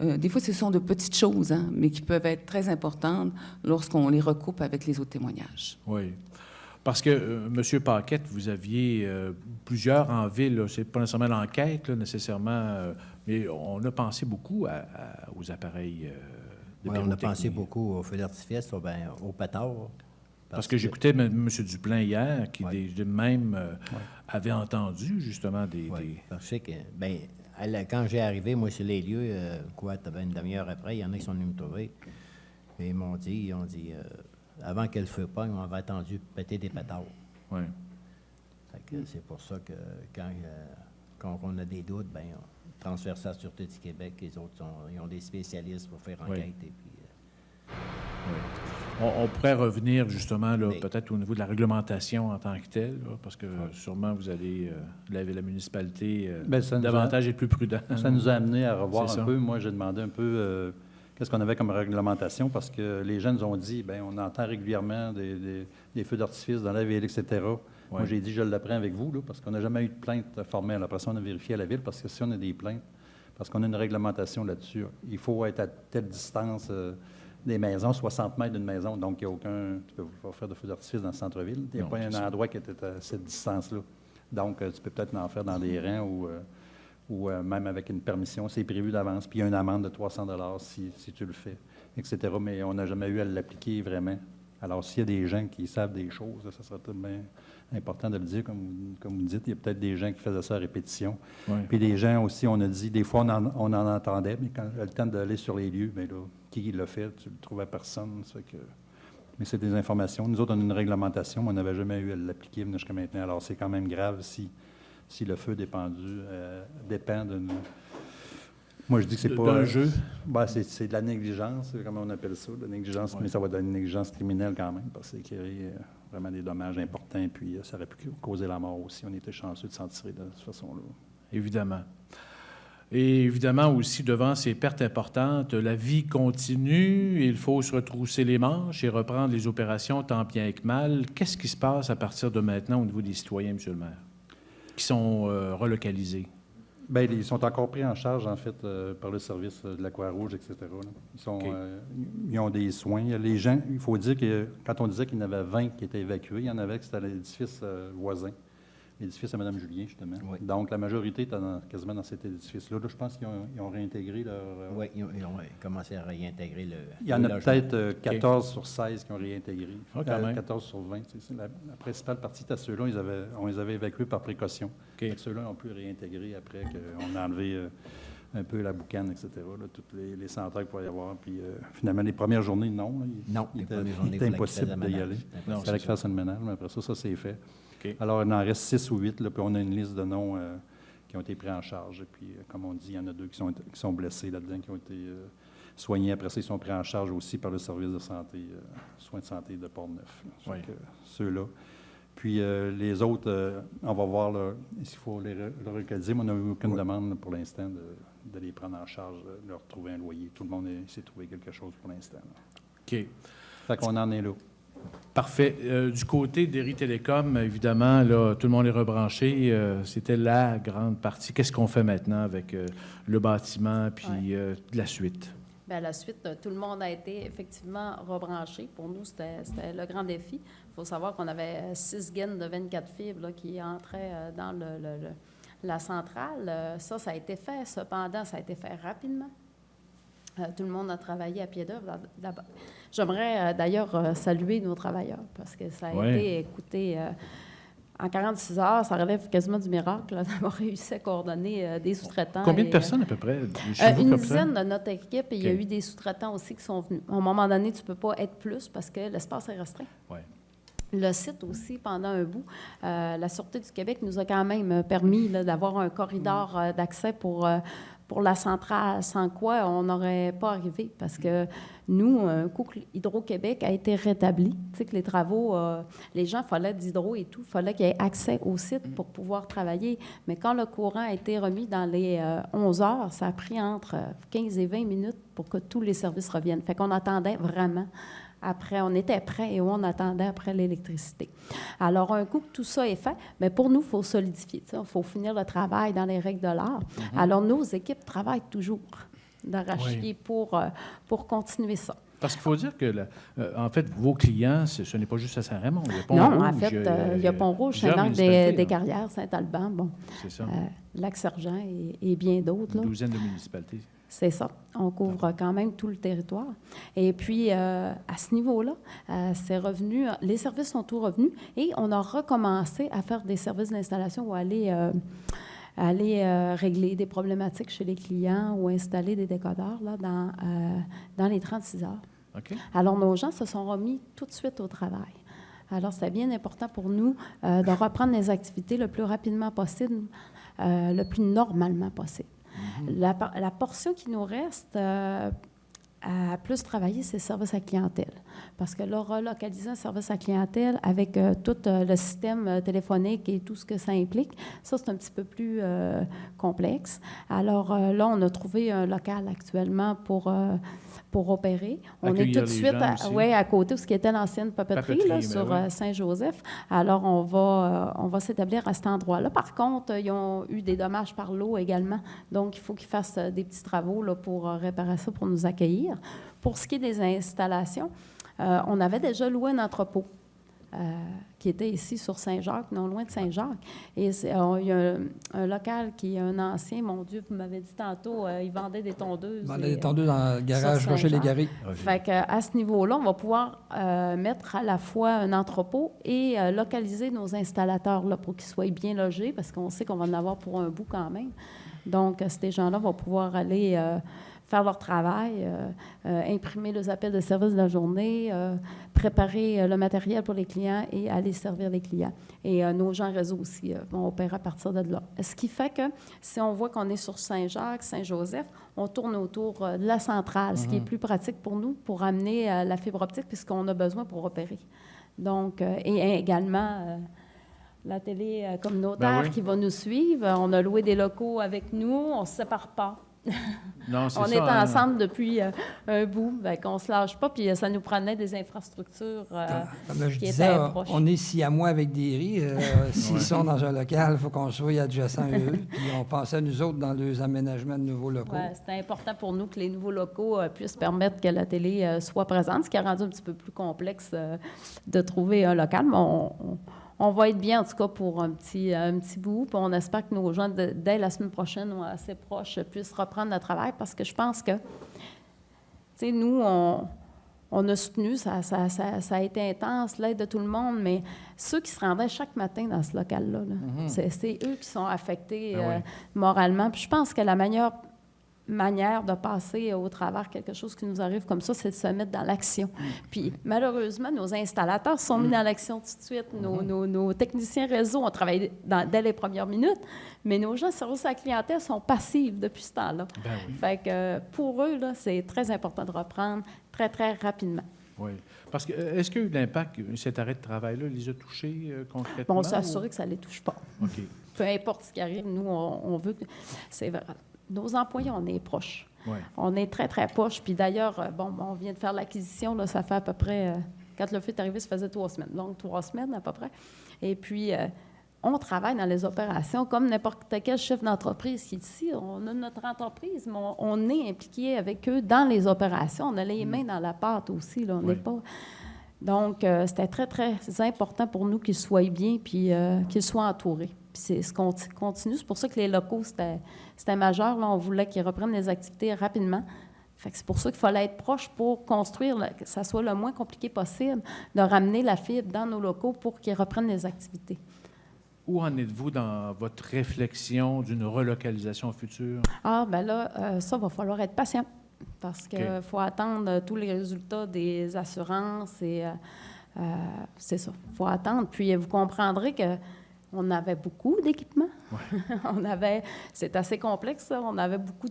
Des fois, ce sont de petites choses, hein, mais qui peuvent être très importantes lorsqu'on les recoupe avec les autres témoignages. Oui. Parce que, M. Paquette, vous aviez plusieurs en ville. C'est pas nécessairement l'enquête, là, nécessairement, mais on a pensé beaucoup aux appareils de Oui, on a pensé pyrotechnie. beaucoup au feu d'artifice, au pétard. Parce que j'écoutais M. Duplain hier, qui Oui. même avait entendu, justement, des... Parce que, bien, quand j'ai arrivé, moi, sur les lieux, t'avais une demi-heure après, il y en a qui sont venus me trouver. Et ils m'ont dit, avant que le feu pogne, on avait attendu péter des pétards. Oui. Fait que c'est pour ça que quand on a des doutes, bien, on transfère ça à la Sûreté du Québec. Les autres, ils ont des spécialistes pour faire enquête. Et puis, On pourrait revenir, justement, là, peut-être au niveau de la réglementation en tant que telle, là, parce que sûrement vous allez, la municipalité, davantage être plus prudent. Ça nous a amené à revoir C'est un ça. peu. Moi, j'ai demandé un peu qu'est-ce qu'on avait comme réglementation, parce que les gens nous ont dit, bien, on entend régulièrement des feux d'artifice dans la ville, etc. Moi, j'ai dit, je l'apprends avec vous, là, parce qu'on n'a jamais eu de plainte formelle. Après ça, on a vérifié à la ville, parce que si on a des plaintes, parce qu'on a une réglementation là-dessus, il faut être à telle distance des maisons, 60 mètres d'une maison. Donc, il n'y a aucun... Tu ne peux pas faire de feu d'artifice dans le centre-ville. Il n'y a pas un endroit qui était à cette distance-là. Donc, tu peux peut-être en faire dans des rangs ou même avec une permission. C'est prévu d'avance. Puis, il y a une amende de 300 $ si tu le fais, etc. Mais on n'a jamais eu à l'appliquer vraiment. Alors, s'il y a des gens qui savent des choses, ça serait tout bien important de le dire, comme vous dites. Il y a peut-être des gens qui faisaient ça à répétition. Oui. Puis des gens aussi, on a dit, des fois, on en entendait, mais quand le temps d'aller sur les lieux, bien là, qui l'a fait, tu le trouves à personne. Ça fait que... Mais c'est des informations. Nous autres, on a une réglementation, mais on n'avait jamais eu à l'appliquer jusqu'à maintenant. Alors, c'est quand même grave si le feu dépend de... Moi, je dis que c'est pas... D'un jeu? Ben, c'est de la négligence, comment on appelle ça, de la négligence, mais ça va être de la négligence criminelle quand même, parce que c'est créé vraiment des dommages importants, puis ça aurait pu causer la mort aussi. On était chanceux de s'en tirer de cette façon-là. Évidemment. Et évidemment aussi, devant ces pertes importantes, la vie continue, il faut se retrousser les manches et reprendre les opérations tant bien que mal. Qu'est-ce qui se passe à partir de maintenant au niveau des citoyens, M. le maire, qui sont relocalisés? Bien, ils sont encore pris en charge, en fait, par le service de la Croix-Rouge, etc. là. Ils ont des soins. Il y a les gens, il faut dire que quand on disait qu'il y en avait 20 qui étaient évacués, il y en avait qui étaient à l'édifice voisin, l'édifice à Mme Julien, justement. Oui. Donc, la majorité était quasiment dans cet édifice-là. Là, je pense qu'ils ont réintégré leur... oui, ils ont commencé à réintégrer le... Il y en a logement. peut-être 14 sur 16 qui ont réintégré. Ah, quand même. 14 sur 20. La principale partie était ceux-là, on les avait évacués par précaution. Ceux-là ont pu réintégrer après qu'on a enlevé un peu la boucane, etc., là, toutes les centrales qu'il pouvait y avoir. Puis finalement, les premières journées, non. Il était impossible d'y aller. Il fallait qu'il fasse un ménage, mais après ça c'est fait. Okay. Alors, il en reste 6 ou 8, là, puis on a une liste de noms qui ont été pris en charge. Et puis, comme on dit, il y en a 2 qui sont blessés là-dedans, qui ont été soignés. Après ça, ils sont pris en charge aussi par le service de santé, soins de santé de Port-Neuf. Ceux-là. Puis, les autres, on va voir s'il faut les relocaliser, mais on n'a eu aucune demande là, pour l'instant de les prendre en charge, de leur trouver un loyer. Tout le monde s'est trouvé quelque chose pour l'instant. OK. Fait qu'on en est là. Parfait. Du côté d'Éry Télécom, évidemment, là, tout le monde est rebranché. C'était la grande partie. Qu'est-ce qu'on fait maintenant avec le bâtiment puis la suite? Bien, à la suite, tout le monde a été effectivement rebranché. Pour nous, c'était le grand défi. Il faut savoir qu'on avait 6 gaines de 24 fibres là, qui entraient dans la centrale. Ça a été fait. Cependant, ça a été fait rapidement. Tout le monde a travaillé à pied d'œuvre. J'aimerais d'ailleurs saluer nos travailleurs parce que ça a été, écoutez, En 46 heures, ça relève quasiment du miracle là, d'avoir réussi à coordonner des sous-traitants. Combien de personnes à peu près? Chez vous, Une comme ça? dizaine de notre équipe, et il y a OK. eu des sous-traitants aussi qui sont venus. À un moment donné, tu ne peux pas être plus parce que l'espace est restreint. Ouais. Le site aussi, pendant un bout, la Sûreté du Québec nous a quand même permis là, d'avoir un corridor d'accès pour la centrale, sans quoi on n'aurait pas arrivé. Parce que nous, un coup que Hydro-Québec a été rétabli, tu sais que les travaux, les gens, il fallait d'Hydro et tout, il fallait qu'il y ait accès au site pour pouvoir travailler. Mais quand le courant a été remis dans les 11 heures, ça a pris entre 15 et 20 minutes pour que tous les services reviennent. Fait qu'on attendait vraiment. Après, on était prêts et on attendait après l'électricité. Alors, un coup que tout ça est fait, mais pour nous, il faut solidifier. Il faut finir le travail dans les règles de l'art. Alors, nos équipes travaillent toujours d'arrache-pied pour continuer ça. Parce qu'il faut dire que, en fait, vos clients, ce n'est pas juste à Saint-Raymond. Il y a Non, Pont-Rouge, en fait, il y a Pont-Rouge, plusieurs Saint-Marc des municipalités, là. Carrières, Saint-Alban, bon, C'est ça. Lac-Sergent et bien d'autres. Une là. douzaine de municipalités. C'est ça. On couvre quand même tout le territoire. Et puis, à ce niveau-là, c'est revenu, les services sont tous revenus et on a recommencé à faire des services d'installation ou aller régler des problématiques chez les clients ou installer des décodeurs là, dans les 36 heures. OK. Alors, nos gens se sont remis tout de suite au travail. Alors, c'est bien important pour nous de reprendre les activités le plus rapidement possible, le plus normalement possible. La portion qui nous reste à plus travailler, c'est le service à clientèle. Parce que là, relocaliser un service à clientèle avec tout le système téléphonique et tout ce que ça implique, ça, c'est un petit peu plus complexe. Alors là, on a trouvé un local actuellement pour opérer. On est Accueillir tout de les suite gens aussi. à côté de ce qui était l'ancienne papeterie, Papeterie, là, ben sur oui. Saint-Joseph. Alors, on va s'établir à cet endroit-là. Par contre, ils ont eu des dommages par l'eau également. Donc, il faut qu'ils fassent des petits travaux là, pour réparer ça, pour nous accueillir. Pour ce qui est des installations, on avait déjà loué un entrepôt qui était ici sur Saint-Jacques, non loin de Saint-Jacques. Et il y a un local qui est un ancien, mon Dieu, vous m'avez dit tantôt, ils vendaient des tondeuses. On a des tondeuses dans le garage sur Rocher-les-Garrigues. Fait qu'à ce niveau-là, on va pouvoir mettre à la fois un entrepôt et localiser nos installateurs là, pour qu'ils soient bien logés, parce qu'on sait qu'on va en avoir pour un bout quand même. Donc, ces gens-là vont pouvoir aller faire leur travail, imprimer les appels de service de la journée, préparer le matériel pour les clients et aller servir les clients. Et nos gens réseau aussi vont opérer à partir de là. Ce qui fait que si on voit qu'on est sur Saint-Jacques, Saint-Joseph, on tourne autour de la centrale, ce qui est plus pratique pour nous pour amener la fibre optique puisqu'on a besoin pour opérer. Donc, et également... la télé communautaire Ben oui. qui va nous suivre. On a loué des locaux avec nous. On ne se sépare pas. Non, c'est On ça, est hein. ensemble depuis un bout. On ne se lâche pas. Puis ça nous prenait des infrastructures Comme je qui disais, étaient proches. on est siamois avec des riz. S'ils sont dans un local, il faut qu'on soit adjacent à eux. Puis on pensait, nous autres, dans les aménagements de nouveaux locaux. Ouais, c'était important pour nous que les nouveaux locaux puissent permettre que la télé soit présente, ce qui a rendu un petit peu plus complexe de trouver un local. Mais on va être bien, en tout cas, pour un petit bout. Puis on espère que nos gens, dès la semaine prochaine ou assez proches, puissent reprendre le travail parce que je pense que, tu sais, nous, on a soutenu, ça a été intense, l'aide de tout le monde, mais ceux qui se rendaient chaque matin dans ce local-là, là, c'est eux qui sont affectés Ben oui. moralement. Puis je pense que la meilleure manière de passer au travers quelque chose qui nous arrive comme ça, c'est de se mettre dans l'action. Puis, malheureusement, nos installateurs sont mis dans l'action tout de suite. Nos techniciens réseau ont travaillé dès les premières minutes, mais nos gens de service à la clientèle sont passifs depuis ce temps-là. Ben oui. Fait que pour eux, là, c'est très important de reprendre très, très rapidement. Oui. Parce que, est-ce qu'il y a eu de l'impact, cet arrêt de travail-là, les a touchés concrètement? Bon, on s'est ou- assuré que ça ne les touche pas. OK. Peu importe ce qui arrive, nous, on veut que... C'est vrai. Nos employés, on est proches. Ouais. On est très, très proches. Puis d'ailleurs, on vient de faire l'acquisition, là, ça fait à peu près... quand le feu est arrivé, ça faisait 3 semaines. Donc, 3 semaines à peu près. Et puis, on travaille dans les opérations comme n'importe quel chef d'entreprise qui est ici. On a notre entreprise, mais on est impliqué avec eux dans les opérations. On a les mains dans la pâte aussi. Là, on n'est pas... Donc, c'était très, très important pour nous qu'ils soient bien puis qu'ils soient entourés. Puis c'est ce qu'on continue. C'est pour ça que les locaux, c'était majeur. Là, on voulait qu'ils reprennent les activités rapidement. Fait que c'est pour ça qu'il fallait être proche pour construire, que ça soit le moins compliqué possible, de ramener la fibre dans nos locaux pour qu'ils reprennent les activités. Où en êtes-vous dans votre réflexion d'une relocalisation future? Ah, ben là, ça va falloir être patient parce qu'il faut attendre tous les résultats des assurances et c'est ça, il faut attendre. Puis vous comprendrez que on avait beaucoup d'équipements. Ouais. C'est assez complexe, ça. On avait beaucoup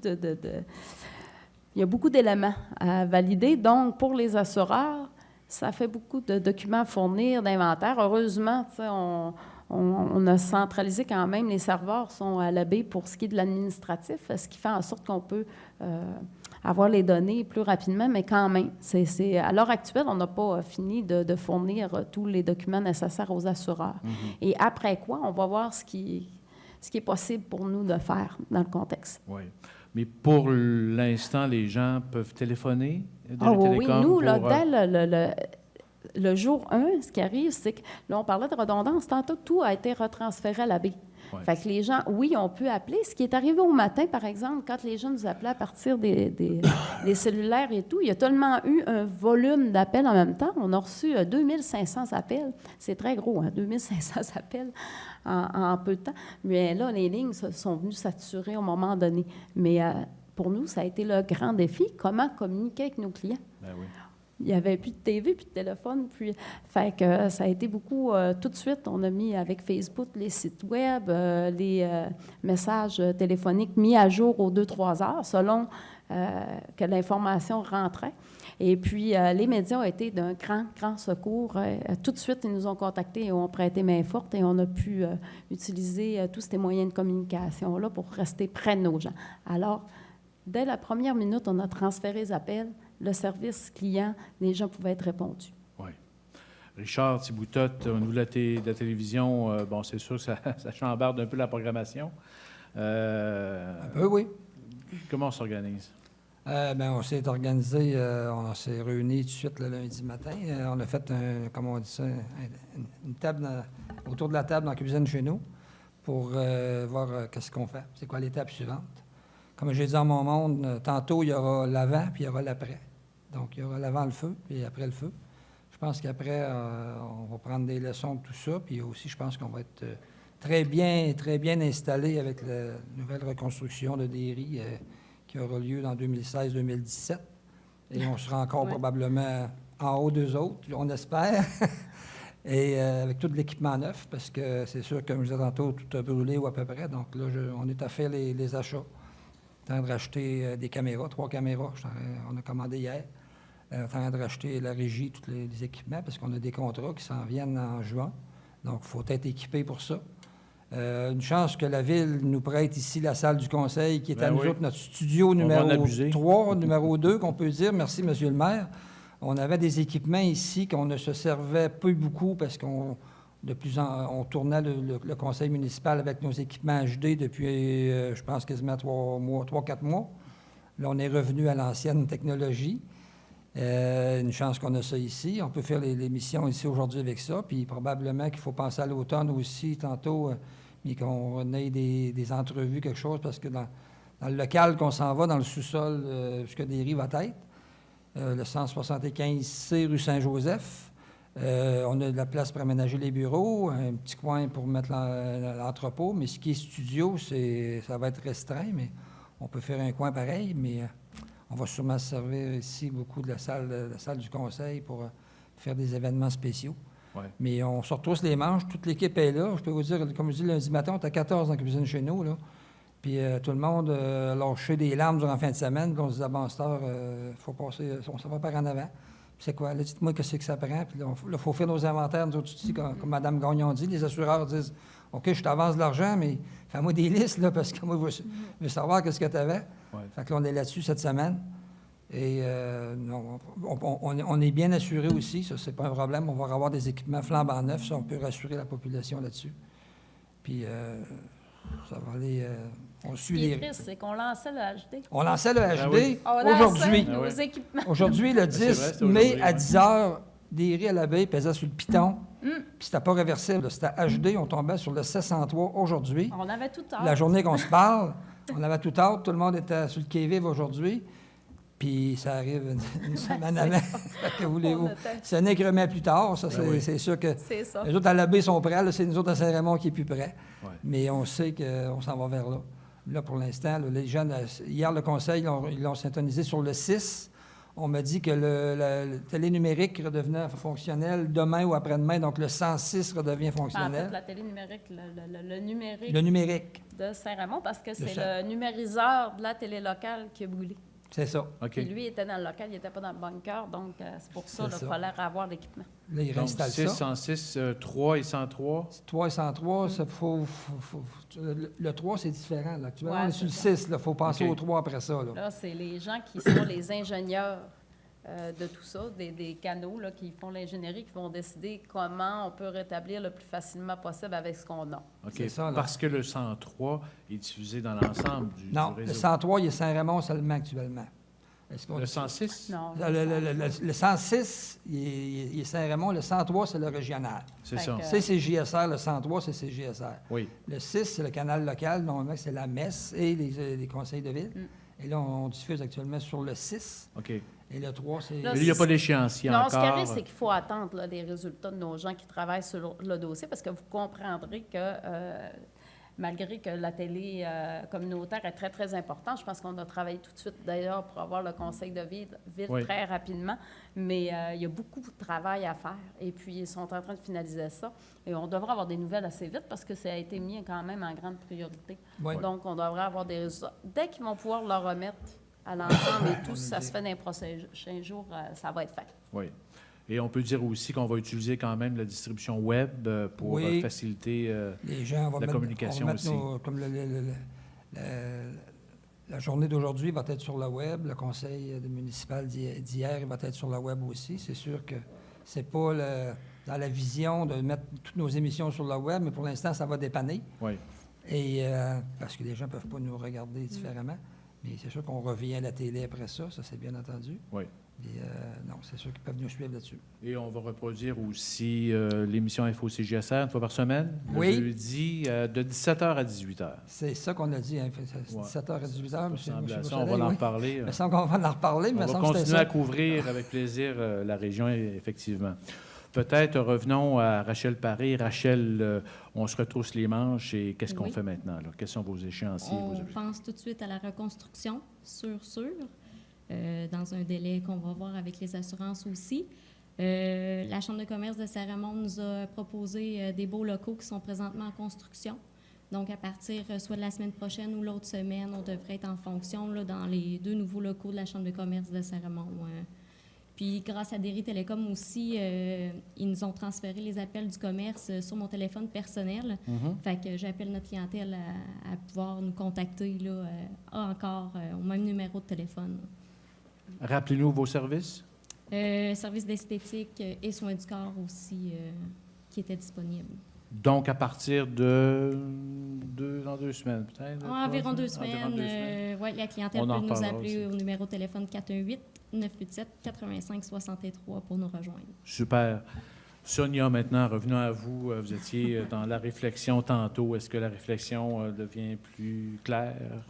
il y a beaucoup d'éléments à valider. Donc, pour les assureurs, ça fait beaucoup de documents à fournir, d'inventaire. Heureusement, on a centralisé quand même, les serveurs sont à la baie pour ce qui est de l'administratif, ce qui fait en sorte qu'on peut avoir les données plus rapidement, mais quand même, à l'heure actuelle, on n'a pas fini de fournir tous les documents nécessaires aux assureurs. Mm-hmm. Et après quoi, on va voir ce qui est possible pour nous de faire dans le contexte. Oui. Mais pour l'instant, les gens peuvent téléphoner? Oui, nous, là, dès le jour 1, ce qui arrive, c'est que, là, on parlait de redondance, tantôt, tout a été retransféré à la baie. Ouais. Fait que les gens, oui, on peut appeler. Ce qui est arrivé au matin, par exemple, quand les gens nous appelaient à partir des cellulaires et tout, il y a tellement eu un volume d'appels en même temps. On a reçu 2500 appels. C'est très gros, hein, 2500 appels en peu de temps. Mais là, les lignes sont venues saturer au moment donné. Mais pour nous, ça a été le grand défi. Comment communiquer avec nos clients? Ben oui. Il n'y avait plus de TV, plus de téléphone. Fait que ça a été beaucoup... tout de suite, on a mis avec Facebook les sites web, les messages téléphoniques mis à jour aux 2-3 heures, selon que l'information rentrait. Et puis, les médias ont été d'un grand, grand secours. Tout de suite, ils nous ont contactés et ont prêté main forte et on a pu utiliser tous ces moyens de communication-là pour rester près de nos gens. Alors, dès la première minute, on a transféré les appels. Le service client, les gens pouvaient être répondus. Oui. Richard Thiboutot, au niveau de la télévision, bon, c'est sûr que ça chambarde un peu la programmation. Un peu, oui. Comment on s'organise? On s'est organisé, on s'est réunis tout de suite le lundi matin. On a fait, comment on dit ça, une table autour de la table dans la cuisine chez nous pour voir qu'est-ce qu'on fait. C'est quoi l'étape suivante. Comme j'ai dit à mon monde, tantôt, il y aura l'avant, puis il y aura l'après. Donc, il y aura l'avant le feu, puis après le feu. Je pense qu'après, on va prendre des leçons de tout ça, puis aussi, je pense qu'on va être très bien installé avec la nouvelle reconstruction de Derry qui aura lieu dans 2016-2017. Et on sera encore probablement en haut d'eux autres, on espère, et avec tout l'équipement neuf, parce que c'est sûr, comme je disais tantôt, tout a brûlé ou à peu près. Donc là, on est à faire les achats. En train de racheter des caméras, 3 caméras, on a commandé hier. En train de racheter la régie, tous les équipements, parce qu'on a des contrats qui s'en viennent en juin. Donc, il faut être équipé pour ça. Une chance que la Ville nous prête ici la salle du Conseil, qui est à nous autres, notre studio numéro 3, numéro 2, qu'on peut dire. Merci, Monsieur le maire. On avait des équipements ici qu'on ne se servait peu beaucoup parce qu'on tournait le conseil municipal avec nos équipements HD depuis, je pense, quasiment 3-4 mois. Là, on est revenu à l'ancienne technologie. Une chance qu'on a ça ici. On peut faire l'émission ici aujourd'hui avec ça. Puis probablement qu'il faut penser à l'automne aussi, tantôt, mais qu'on ait des entrevues, quelque chose, parce que dans le local qu'on s'en va, dans le sous-sol, jusque Derry va être, le 175C rue Saint-Joseph, on a de la place pour aménager les bureaux, un petit coin pour mettre l'entrepôt, mais ce qui est studio, ça va être restreint, mais on peut faire un coin pareil, mais on va sûrement se servir ici beaucoup de la salle du conseil pour faire des événements spéciaux. Ouais. Mais on sort tous les manches, toute l'équipe est là. Je peux vous dire, comme je dis, lundi matin, on est à 14 dans la cuisine chez nous, là. Puis tout le monde lâchait des larmes durant la fin de semaine. Puis on se disait, bon, cette heure, faut passer, on s'en va par en avant. Puis c'est quoi? Là, dites-moi qu'est-ce que ça prend. Puis là, il faut faire nos inventaires, nous autres aussi, comme Mme Gagnon dit. Les assureurs disent, OK, je t'avance de l'argent, mais fais-moi des listes, là, parce que moi, je veux savoir qu'est-ce que tu avais. Ouais. Fait que là, on est là-dessus cette semaine. Et on est bien assuré aussi, ça, c'est pas un problème. On va avoir des équipements flambant neufs, ça, on peut rassurer la population là-dessus. Puis, ça va aller... on suit les... Ce qui est triste, c'est qu'on lançait le HD. On lançait le HD aujourd'hui. Nos équipements. Aujourd'hui, le 10 mai à 10 h, Derry à la baie pesait sur le piton. Puis c'était pas réversible. C'était HD, on tombait sur le 703 aujourd'hui. On avait tout hâte. La journée qu'on se parle, on avait tout hâte. Tout le monde était sur le quai-vive aujourd'hui. Puis ça arrive une semaine avant. Fait que voulez-vous? Ce n'est que remet plus tard. Ça, c'est sûr que C'est ça. les autres à la baie sont prêts. Là, c'est nous autres à Saint-Raymond qui est plus prêt. Ouais. Mais on sait qu'on s'en va vers là. Là, pour l'instant, là, les jeunes, hier, le conseil, ils l'ont syntonisé sur le 6. On m'a dit que le télé numérique redevenait fonctionnel demain ou après-demain. Donc, le 106 redevient En fonctionnel. fait, la télé numérique, le numérique Le numérique, de Saint-Raymond, parce que c'est Saint- le numériseur de la télé locale qui a brûlé. c'est ça. OK. Puis lui, il était dans le local, il n'était pas dans le bunker, donc c'est pour ça C'est qu'il ça. fallait avoir l'équipement. Là, ils Donc, réinstallent 6, ça. 106, 3 et 103. 3 et 103, ça, le 3, c'est différent. Là. Actuellement, Ouais, on est sur le c'est 6. Il faut passer OK. au 3 après ça. Là. Là, c'est les gens qui sont les ingénieurs de tout ça, des canaux là, qui font l'ingénierie, qui vont décider comment on peut rétablir le plus facilement possible avec ce qu'on a. OK. C'est ça, là. Parce que le 103 est diffusé dans l'ensemble du Non, réseau. le 103, il est Saint-Raymond seulement actuellement. Est-ce qu'on Le dit- 106? Non. Le 106, il est Saint-Raymond. Le 103, c'est le régional. C'est Fait ça. que- C'est CJSR. Le 103, c'est CJSR. Oui. Le 6, c'est le canal local. Normalement, c'est la messe et les conseils de ville. Et là, on diffuse actuellement sur le 6. OK. Et le 3, c'est... Là, Mais il n'y a pas d'échéancier Non, encore. ce qui arrive, c'est qu'il faut attendre là, les résultats de nos gens qui travaillent sur le dossier, parce que vous comprendrez que malgré que la télé communautaire est très, très importante, je pense qu'on a travaillé tout de suite, d'ailleurs, pour avoir le conseil de ville Oui. très rapidement, mais il y a beaucoup de travail à faire. Et puis, ils sont en train de finaliser ça. Et on devrait avoir des nouvelles assez vite, parce que ça a été mis quand même en grande priorité. Ouais. Donc, on devrait avoir des résultats. Dès qu'ils vont pouvoir le remettre à l'ensemble et tout, si ça se fait dans les prochains jours, ça va être fait. Oui. Et on peut dire aussi qu'on va utiliser quand même la distribution web pour Oui. faciliter Les gens vont la mettre, communication on va mettre aussi. comme la journée d'aujourd'hui va être sur le web. Le conseil municipal d'hier il va être sur le web aussi. C'est sûr que c'est pas dans la vision de mettre toutes nos émissions sur le web, mais pour l'instant, ça va dépanner. Oui. Et parce que les gens ne peuvent pas nous regarder différemment. Mais c'est sûr qu'on revient à la télé après ça c'est bien entendu. Oui. Et, non, c'est sûr qu'ils peuvent nous suivre là-dessus. Et on va reproduire aussi l'émission Info CJSR une fois par semaine, le Oui. jeudi, de 17h à 18h. C'est ça qu'on a dit, hein, c'est Ouais. 17h à 18h, Ça monsieur ressemble à ça. Beausoleil, On va en oui. reparler. Il me semble qu'on va en reparler, mais On il me va semble que c'était continuer à ça. couvrir avec plaisir la région, effectivement. Peut-être revenons à Rachel Paré. Rachel, on se retrousse les manches et qu'est-ce qu'on Oui. fait maintenant? Là? Quels sont vos échéanciers? vos On objectifs? pense tout de suite à la reconstruction, sûr, dans un délai qu'on va voir avec les assurances aussi. La Chambre de commerce de Saint-Raymond nous a proposé des beaux locaux qui sont présentement en construction. Donc, à partir soit de la semaine prochaine ou l'autre semaine, on devrait être en fonction là, dans les 2 nouveaux locaux de la Chambre de commerce de Saint-Raymond. Puis, grâce à Derry Télécom aussi, ils nous ont transféré les appels du commerce sur mon téléphone personnel. Fait que j'appelle notre clientèle à pouvoir nous contacter là, encore au même numéro de téléphone. Rappelez-nous vos services. Service d'esthétique et soins du corps aussi qui étaient disponibles. Donc, à partir dans 2 semaines, peut-être? Environ 2 Environ semaines. 2 semaines. Ouais, la clientèle On en peut nous reparlera appeler aussi. au numéro de téléphone 418-987-8563 pour nous rejoindre. Super. Sonia, maintenant, revenons à vous. Vous étiez dans la réflexion tantôt. Est-ce que la réflexion devient plus claire?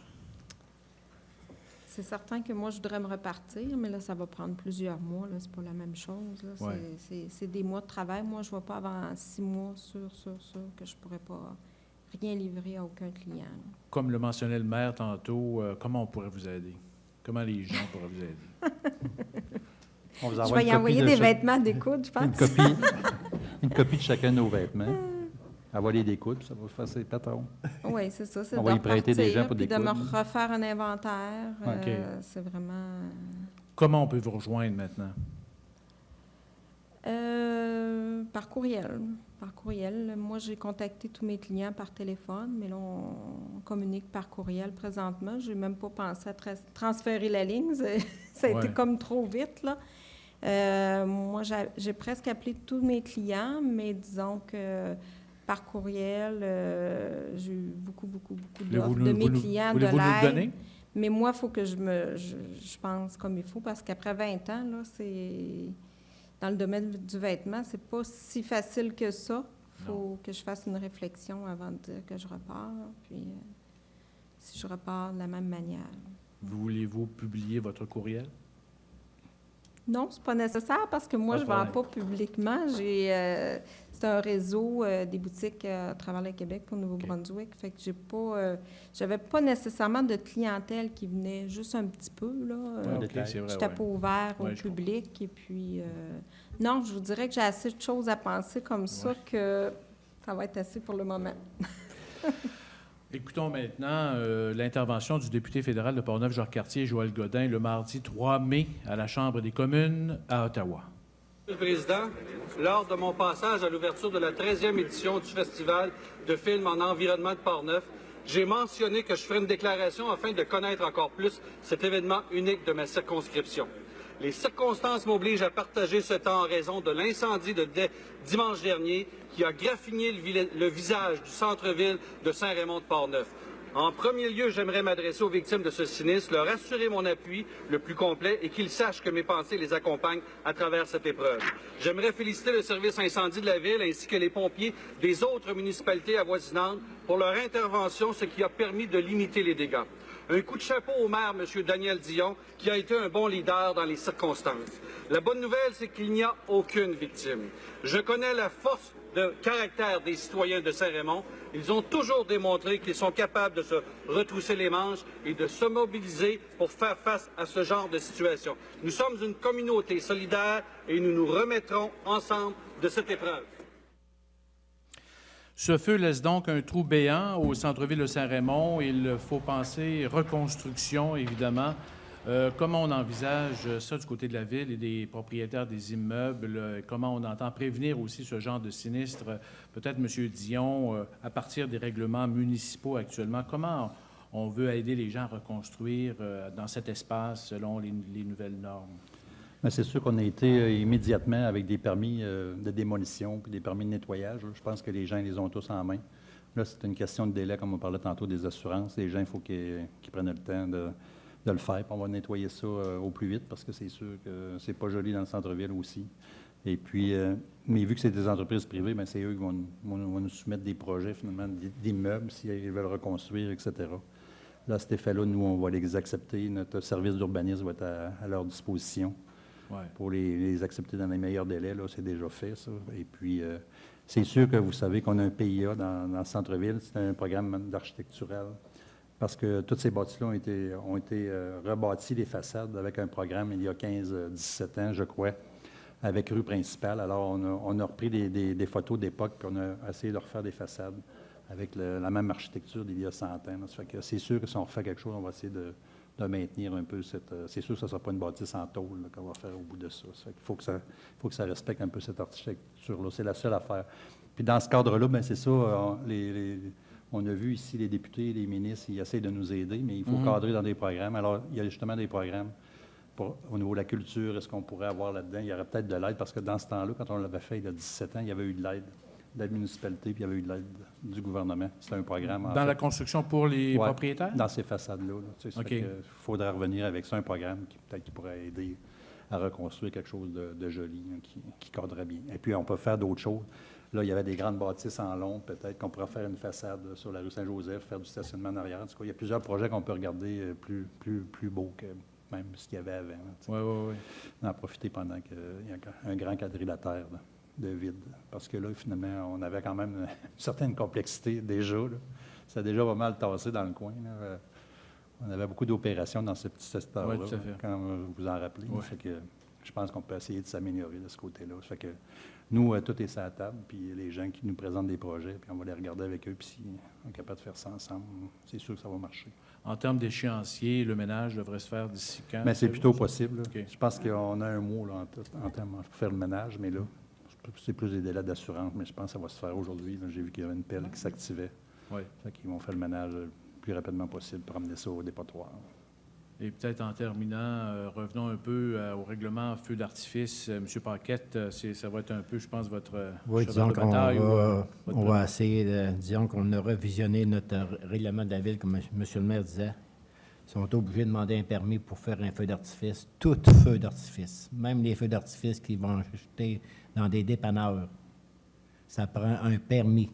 C'est certain que moi, je voudrais me repartir, mais là, ça va prendre plusieurs mois. Là, c'est pas la même chose. Là. Ouais. C'est des mois de travail. Moi, je ne vois pas avant 6 mois sûr que je ne pourrais pas rien livrer à aucun client. Là. Comme le mentionnait le maire tantôt, comment on pourrait vous aider? Comment les gens pourraient vous aider? On vous Je envoie vais une y copie envoyer de des chaque- vêtements d'écoute, je pense. une copie de chacun de nos vêtements. Envoyer des coudes, ça va faire ses patrons. Oui, c'est ça. C'est On de va y prêter des repartir, gens pour puis des de me coudes. refaire un inventaire. OK. C'est vraiment... Comment on peut vous rejoindre maintenant? Par courriel. Par courriel. Moi, j'ai contacté tous mes clients par téléphone, mais là, on communique par courriel présentement. Je n'ai même pas pensé à transférer la ligne. Ça a été Ouais. comme trop vite, là. Moi, j'ai presque appelé tous mes clients, mais disons que par courriel, j'ai eu beaucoup d'offres de mes clients, de voulez-vous nous le l'aide. donner? Mais moi, il faut que je pense comme il faut, parce qu'après 20 ans, là, c'est... Dans le domaine du vêtement, c'est pas si facile que ça. Il faut que je fasse une réflexion avant de dire que je repars. Puis, si je repars de la même manière. Voulez-vous publier votre courriel? Non, c'est pas nécessaire parce que moi, Pas de je ne vends problème. pas publiquement. C'est un réseau des boutiques à travers le Québec pour Nouveau-Brunswick. Fait que j'avais pas nécessairement de clientèle qui venait, juste un petit peu, là. OK, c'est vrai, J'étais ouais. pas ouvert au Ouais, je public. Et puis, non, je vous dirais que j'ai assez de choses à penser comme ça que ça va être assez pour le moment. Écoutons maintenant l'intervention du député fédéral de Portneuf, Jacques Cartier, Joël Godin, le mardi 3 mai à la Chambre des communes à Ottawa. Monsieur le Président, lors de mon passage à l'ouverture de la 13e édition du Festival de films en environnement de Portneuf, j'ai mentionné que je ferai une déclaration afin de connaître encore plus cet événement unique de ma circonscription. Les circonstances m'obligent à partager ce temps en raison de l'incendie de dimanche dernier qui a graffiné le visage du centre-ville de Saint-Raymond-de-Portneuf. En premier lieu, j'aimerais m'adresser aux victimes de ce sinistre, leur assurer mon appui le plus complet et qu'ils sachent que mes pensées les accompagnent à travers cette épreuve. J'aimerais féliciter le service incendie de la ville ainsi que les pompiers des autres municipalités avoisinantes pour leur intervention, ce qui a permis de limiter les dégâts. Un coup de chapeau au maire, M. Daniel Dion, qui a été un bon leader dans les circonstances. La bonne nouvelle, c'est qu'il n'y a aucune victime. Je connais la force de caractère des citoyens de Saint-Raymond. Ils ont toujours démontré qu'ils sont capables de se retrousser les manches et de se mobiliser pour faire face à ce genre de situation. Nous sommes une communauté solidaire et nous nous remettrons ensemble de cette épreuve. Ce feu laisse donc un trou béant au centre-ville de Saint-Raymond. Il faut penser reconstruction, évidemment. Comment on envisage ça du côté de la ville et des propriétaires des immeubles? Comment on entend prévenir aussi ce genre de sinistre? Peut-être, M. Dion, à partir des règlements municipaux actuellement, comment on veut aider les gens à reconstruire dans cet espace selon les nouvelles normes? Mais c'est sûr qu'on a été immédiatement avec des permis de démolition puis des permis de nettoyage. Je pense que les gens les ont tous en main. Là, c'est une question de délai, comme on parlait tantôt des assurances. Les gens, il faut qu'ils prennent le temps de le faire. Puis on va nettoyer ça au plus vite parce que c'est sûr que c'est pas joli dans le centre-ville aussi. Et puis, mais vu que c'est des entreprises privées, bien, c'est eux qui vont nous soumettre des projets, finalement, d'immeubles, s'ils veulent reconstruire, etc. Là, à cet effet-là, nous, on va les accepter. Notre service d'urbanisme va être à leur disposition. Ouais. Pour les accepter dans les meilleurs délais. Là, c'est déjà fait, ça. Et puis, c'est sûr que vous savez qu'on a un PIA dans le centre-ville. C'est un programme d'architectural. Parce que tous ces bâtiments ont été rebâtis, les façades, avec un programme il y a 15-17 ans, je crois, avec rue principale. Alors, on a repris des photos d'époque, puis on a essayé de refaire des façades avec la même architecture d'il y a 100 ans. Là. Ça fait que c'est sûr que si on refait quelque chose, on va essayer de maintenir un peu cette... c'est sûr que ce ne sera pas une bâtisse en tôle qu'on va faire au bout de ça. Ça fait qu'il faut que ça respecte un peu cette architecture-là. C'est la seule affaire. Puis dans ce cadre-là, bien, c'est ça, on a vu ici les députés, les ministres, ils essaient de nous aider, mais il faut cadrer dans des programmes. Alors, il y a justement des programmes au niveau de la culture. Est-ce qu'on pourrait avoir là-dedans? Il y aurait peut-être de l'aide, parce que dans ce temps-là, quand on l'avait fait il y a 17 ans, il y avait eu de l'aide de la municipalité, puis il y avait eu de l'aide du gouvernement. C'était un programme... Dans la construction pour les propriétaires? Dans ces façades-là. OK. Il faudrait revenir avec ça, un programme qui peut-être qui pourrait aider à reconstruire quelque chose de joli, hein, qui cadrerait bien. Et puis, on peut faire d'autres choses. Là, il y avait des grandes bâtisses en long, peut-être qu'on pourrait faire une façade sur la rue Saint-Joseph, faire du stationnement en arrière. En tout cas, il y a plusieurs projets qu'on peut regarder plus beaux que même ce qu'il y avait avant. Oui. En profiter pendant qu'il y a un grand quadrilatère de vide. Parce que là, finalement, on avait quand même une certaine complexité déjà. Là. Ça a déjà pas mal tassé dans le coin. Là. On avait beaucoup d'opérations dans ce petit secteur-là, quand vous vous en rappelez. Ouais. Fait que je pense qu'on peut essayer de s'améliorer de ce côté-là. Fait que nous, tout est sur la table, puis les gens qui nous présentent des projets, puis on va les regarder avec eux, puis si on est capable de faire ça ensemble, c'est sûr que ça va marcher. En termes d'échéancier, le ménage devrait se faire d'ici quand? Bien, c'est plutôt possible. Okay. Je pense qu'on a un mois là, en termes pour faire le ménage, mais là, c'est plus des délais d'assurance, mais je pense que ça va se faire aujourd'hui. J'ai vu qu'il y avait une pelle qui s'activait. Oui. Fait qu'ils vont faire le ménage le plus rapidement possible pour amener ça au dépotoir. Et peut-être en terminant, revenons un peu au règlement feu d'artifice. M. Paquette, ça va être un peu, je pense, votre cheval de bataille. On va essayer, disons qu'on a revisionné notre règlement de la ville, comme M. le maire disait. Ils sont obligés de demander un permis pour faire un feu d'artifice, tout feu d'artifice, même les feux d'artifice qu'ils vont acheter dans des dépanneurs. Ça prend un permis.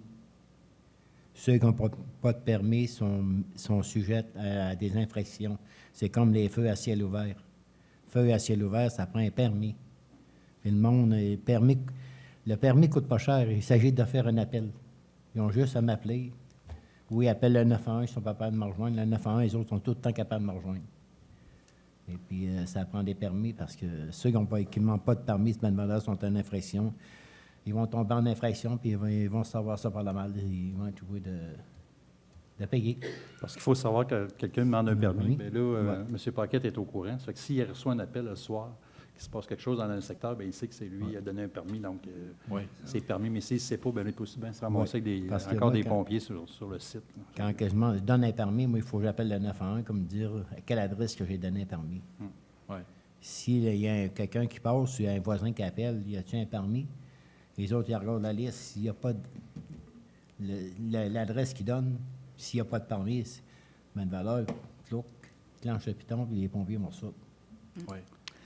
Ceux qui n'ont pas de permis sont sujets à des infractions. C'est comme les feux à ciel ouvert. feu à ciel ouvert, ça prend un permis. Puis le monde, le permis ne coûte pas cher. Il s'agit de faire un appel. Ils ont juste à m'appeler. Oui, ils appellent le 911, ils sont pas capables de me rejoindre. Le 911, les autres sont tout le temps capables de me rejoindre. Et puis, ça prend des permis parce que ceux qui n'ont pas de permis, cette valeur sont en infraction. Ils vont tomber en infraction, puis ils vont savoir ça par la mal. Ils vont être obligés de payer. Parce qu'il faut savoir que quelqu'un demande un permis. Oui. Bien là, M. Paquette est au courant. Ça fait que s'il reçoit un appel le soir, qu'il se passe quelque chose dans le secteur, bien, il sait que c'est lui qui a donné un permis. Donc, c'est permis. Mais s'il ne sait pas, bien, il peut aussi bien se ramasser avec encore des pompiers sur le site. Quand je donne un permis, moi, il faut que j'appelle le 911 comme dire à quelle adresse que j'ai donné un permis. S'il y a quelqu'un qui passe, il y a un voisin qui appelle, y a-t-il un permis? Les autres, ils regardent la liste. S'il n'y a pas l'adresse qu'ils donnent, s'il n'y a pas de permis, ben, de valeur, clenche le piton, puis les pompiers vont ça. Tu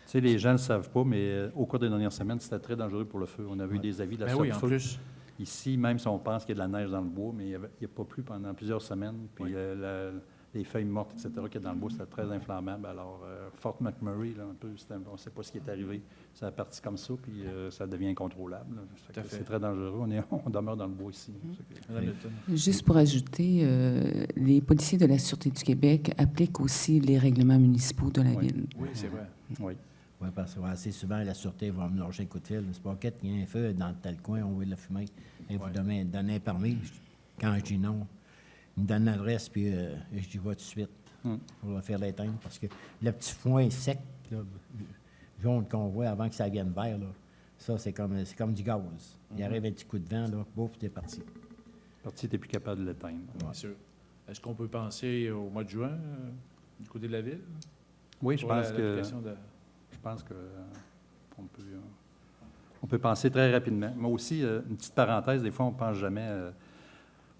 sais, les gens ne le savent pas, mais au cours des dernières semaines, c'était très dangereux pour le feu. On a vu des avis de la Ben oui, en feu. plus. Ici, même si on pense qu'il y a de la neige dans le bois, mais il n'y a pas plu pendant plusieurs semaines. Puis les feuilles mortes, etc., qu'il y a dans le bois, c'était très inflammable. Alors, Fort McMurray, là, un peu, on ne sait pas ce qui est arrivé. Ça a parti comme ça, puis ça devient incontrôlable. C'est très dangereux. On demeure dans le bois ici. Juste pour ajouter, les policiers de la Sûreté du Québec appliquent aussi les règlements municipaux de la ville. Oui, c'est vrai. Oui, parce que assez souvent, la Sûreté va me lâcher un coup de fil. C'est pas qu'il y a un feu dans tel coin, on veut le fumer. Et vous donnez un permis. Quand je dis non, il me donne l'adresse, puis je dis va tout de suite pour le faire l'éteindre. Parce que le petit foin sec, là, jaune qu'on voit avant que ça vienne vert, là, ça, c'est comme du gaz. Il arrive un petit coup de vent, là, bouf, t'es parti. Tu n'es plus capable de l'éteindre. Bien sûr. Est-ce qu'on peut penser au mois de juin, du côté de la ville? Oui, je pense que on peut penser très rapidement. Moi aussi, une petite parenthèse, des fois, on ne pense jamais.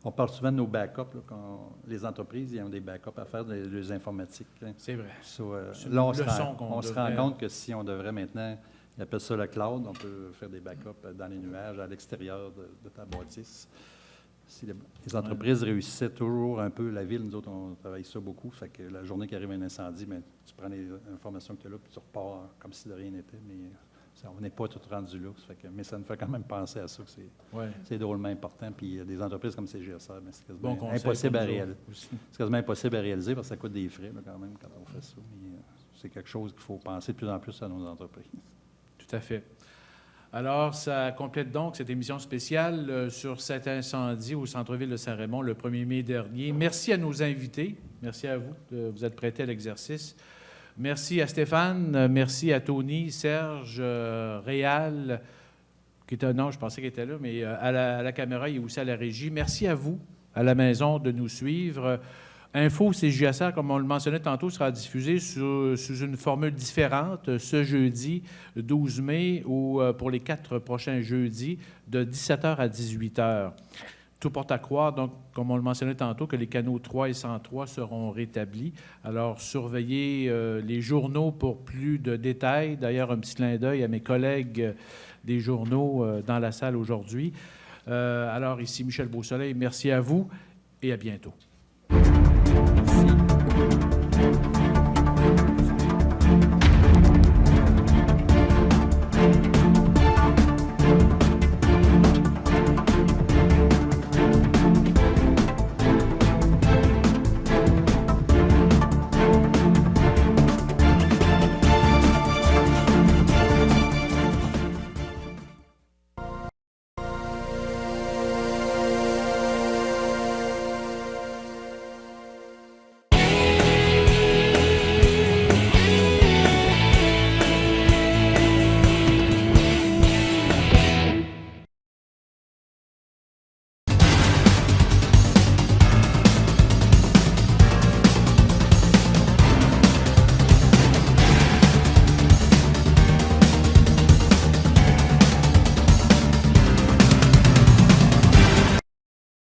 On parle souvent de nos backups. Là, quand les entreprises, ils ont des backups à faire des informatiques. Hein. C'est vrai. Là, on se rend compte que si on devrait maintenant, ils appellent ça le cloud, on peut faire des backups dans les nuages, à l'extérieur de ta bâtisse. Si les entreprises réussissaient toujours un peu, la ville, nous autres, on travaille ça beaucoup. Fait que la journée qu'arrive un incendie, bien, tu prends les informations que tu as là, puis tu repars comme si de rien n'était. Mais on n'est pas tout rendu là. Mais ça nous fait quand même penser à ça, que c'est drôlement important. Puis des entreprises comme CGSR, bien, c'est quasiment impossible à réaliser. C'est quasiment impossible à réaliser parce que ça coûte des frais là, quand même quand on fait ça. Mais c'est quelque chose qu'il faut penser de plus en plus à nos entreprises. Tout à fait. Alors, ça complète donc cette émission spéciale sur cet incendie au centre-ville de Saint-Raymond le 1er mai dernier. Merci à nos invités. Merci à vous de vous être prêtés à l'exercice. Merci à Stéphane. Merci à Tony, Serge, Réal, qui était... Non, je pensais qu'il était là, mais à la caméra et aussi à la régie. Merci à vous, à la maison, de nous suivre. Info CJSR, comme on le mentionnait tantôt, sera diffusé sous une formule différente ce jeudi 12 mai ou pour les 4 prochains jeudis de 17h à 18h. Tout porte à croire, donc, comme on le mentionnait tantôt, que les canaux 3 et 103 seront rétablis. Alors, surveillez les journaux pour plus de détails. D'ailleurs, un petit clin d'œil à mes collègues des journaux dans la salle aujourd'hui. Alors, ici Michel Beausoleil, merci à vous et à bientôt.